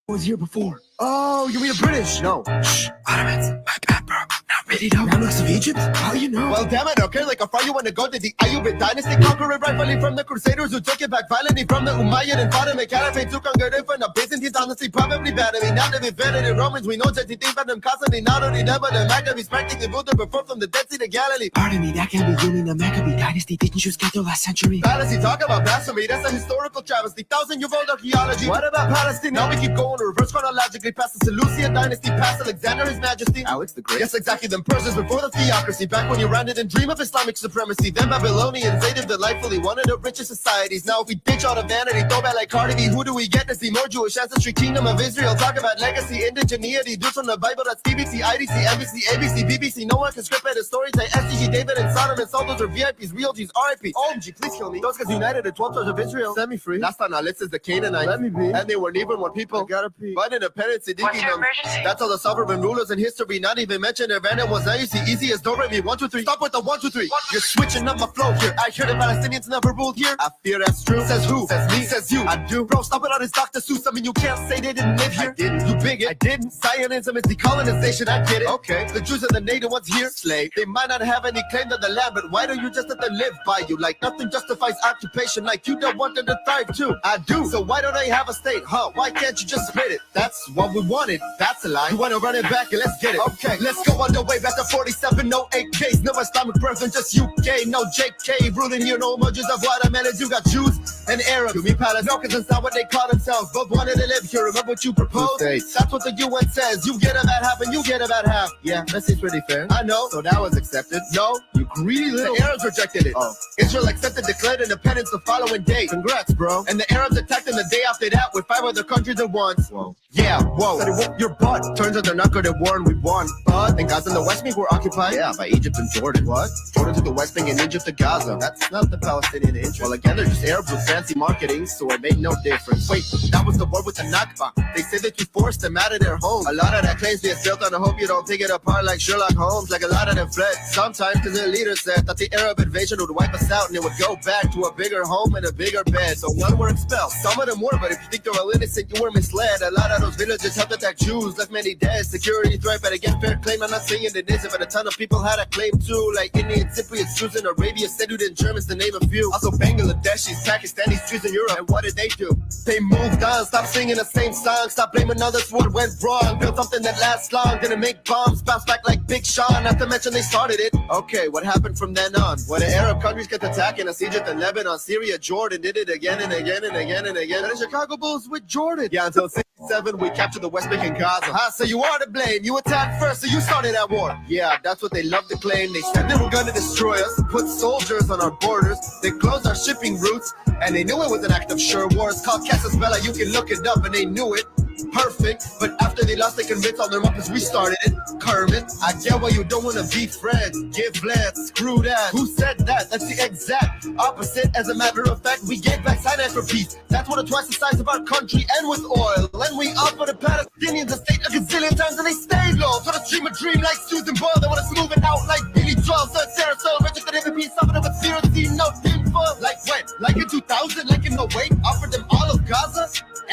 C: Was here before. Oh, you mean a British? No. Shh, Ottomans. My bad, bro. Not ready to. Monarchs of Egypt? How you know? Well, damn it, okay. Like, how you want to go to the Ayyubid dynasty? Conquer it rightfully from the Crusaders who took it back violently from the Umayyad and Fatimid Caliphate. Took conquered it from the Byzantines. Honestly, probably bad. I mean, now that we've vetted the Romans, we know that they think about them constantly. Not only that, but the Maccabees practically Buddha before from the Dead Sea to Galilee. Pardon me, that can't be you mean the Maccabee dynasty. Didn't you get there last century? Fallacy, talk about blasphemy. That's a historical travesty. 1,000-year-old archaeology. What about Palestine? Now we keep going reverse chronologically past the Seleucid dynasty, past Alexander, His Majesty. Alex the Great. Yes, exactly. Them Persians before the theocracy. Back when you ran it and dream of Islamic supremacy. Then Babylonians, they lived delightfully. One of the richest societies. Now if we ditch all the vanity, throw back like Cardi B, who do we get to see? More Jewish ancestry, kingdom of Israel. Talk about legacy, indigeneity. Dudes from the Bible, that's BBC, IDC, NBC, ABC, BBC. No one can script better stories like SGG, David and Solomon. Sold those are VIPs, real G's, RIP. OMG, please kill me. Those guys united the 12 tribes of Israel. Set me free. Last on our list is the Canaanites. Let me be. And they weren't even one people. I gotta pee. But independence, that's all the sovereign rulers in history. Not even mention their venom them ones. Now you see easy as don't me 1, 2, 3. Stop with the 1, 2, 3. You're switching up my flow here. I hear the Palestinians never ruled here. I fear that's true. Says who? Says me. Says you. I do. Bro, stop it on his Dr. Seuss. I mean, you can't say they didn't live here. I didn't. You bigot. I didn't. Zionism is decolonization. I get it. Okay. The Jews and the native ones here. Slave. They might not have any claim to the land, but why don't you just let them live by you? Like nothing justifies occupation. Like you don't want them to thrive too. I do. So why don't I have a state? Huh? Why can't you just split it? That's what we wanted. That's a lie. You want to run it back and let's get it. Okay. Let's go on the way back to 47. No 8Ks. No Islamic person. Just UK. No JK. Ruling here. No mergers of watermelons. You got Jews and Arabs. You mean Palestinians? No, because that's not what they call themselves. Both wanted to live here. Remember what you proposed? That's what the UN says. You get about half and you get about half. Yeah, that seems pretty fair. I know. So that was accepted. No, you greedy little. The Arabs rejected it. Oh. Israel accepted, declared independence the following day. Congrats, bro. And the Arabs attacked them the day after that with 5 other countries at once. Whoa. Yeah, whoa. Said it whooped your butt. Turns out they're not good at war and we won. But and Gaza and the West Bank were occupied. Yeah, by Egypt and Jordan. What? Jordan took the West Bank and Egypt to Gaza. That's not the Palestinian interest. Well, again, they're just Arabs with fancy marketing, so it made no difference. Wait, that was the war with the Nakba. They say that you forced them out of their home. A lot of that claims being built on the hope you don't take it apart like Sherlock Holmes. Like a lot of them fled. Sometimes because their leaders said that the Arab invasion would wipe us out and it would go back to a bigger home and a bigger bed. So none were expelled. Some of them were, but if you think they're all innocent, you were misled. A lot of those villages helped attack Jews, left many dead. Security threat, but again, fair claim. I'm not saying it isn't, but a ton of people had a claim too. Like Indian Cypriots, Jews in Arabia, Sedut and Germans, to name a few. Also Bangladeshis, Pakistanis, Jews in Europe. And what did they do? They moved on, stopped singing the same song, stopped blaming others for what went wrong. Built something that lasts long, didn't make bombs, bounce back like Big Sean. Not to mention they started it. Okay, what happened from then on? When the Arab countries kept attacking us, Egypt and Lebanon, Syria, Jordan did it again and again and again and again. And the Chicago Bulls with Jordan. Yeah, until 67, we captured the West Bank and Gaza. Ah, so you are to blame. You attacked first, so you started that war. Yeah, that's what they love to claim. They said they were gonna destroy us, put soldiers on our borders. They closed our shipping routes, and they knew it was an act of sure war. It's called Casus Belli. You can look it up, and they knew it. Perfect, but after they lost, they convinced all their muppets we started it. Kermit, I get why you don't want to be friends. Give blends, screw that. Who said that? That's the exact opposite. As a matter of fact, we gave back Sinai for peace. That's one of twice the size of our country, and with oil. And we offered the Palestinians a state a gazillion times, and they stayed low. So let's dream a dream like Susan Boyle. They want us moving out like Billy Joel. So Sarasota, registered MVP, suffered with zero, see no info. Like when? Like in 2000? Like in 08? Offered them all of Gaza?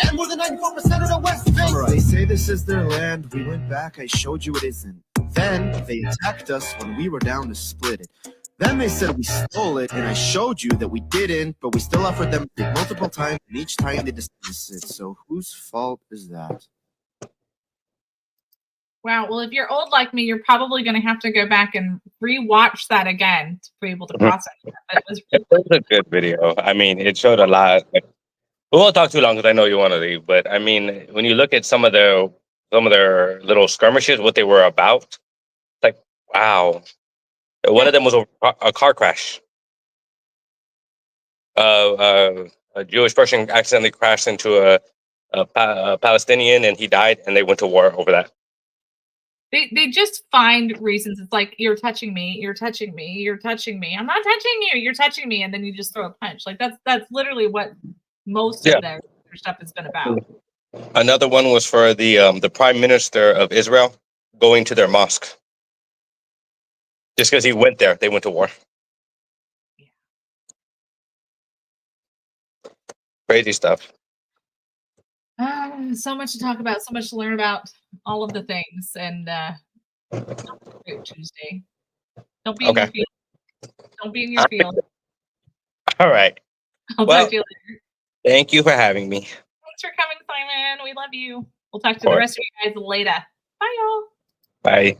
C: And more than 94% of the West Bank. They say this is their land. We went back, I showed you it isn't. Then they attacked us when we were down to split it. Then they said we stole it, and I showed you that we didn't, but we still offered them multiple times, and each time they dismissed it. So whose fault is that?
A: Wow. Well, if you're old like me, you're probably going to have to go back and rewatch that again to be able to process it. But
B: It was a good video. I mean, it showed a lot. We won't talk too long because I know you want to leave. But I mean, when you look at some of their little skirmishes, what they were about, it's like, wow. One of them was a car crash. A Jewish person accidentally crashed into a Palestinian, and he died, and they went to war over that.
A: They just find reasons. It's like, you're touching me, you're touching me, you're touching me. I'm not touching you, you're touching me, and then you just throw a punch. Like that's literally what most of their stuff has been about.
B: Another one was for the Prime Minister of Israel going to their mosque. Just because he went there, they went to war.
A: Yeah.
B: Crazy stuff.
A: So much to talk about, so much to learn about all of the things. And Tuesday. Don't be in your field. Don't be in your field.
B: All right.
A: I'll talk to you later.
B: Thank you for having me.
A: Thanks for coming, Simon. We love you. We'll talk to the rest of you guys later. Bye, y'all.
B: Bye.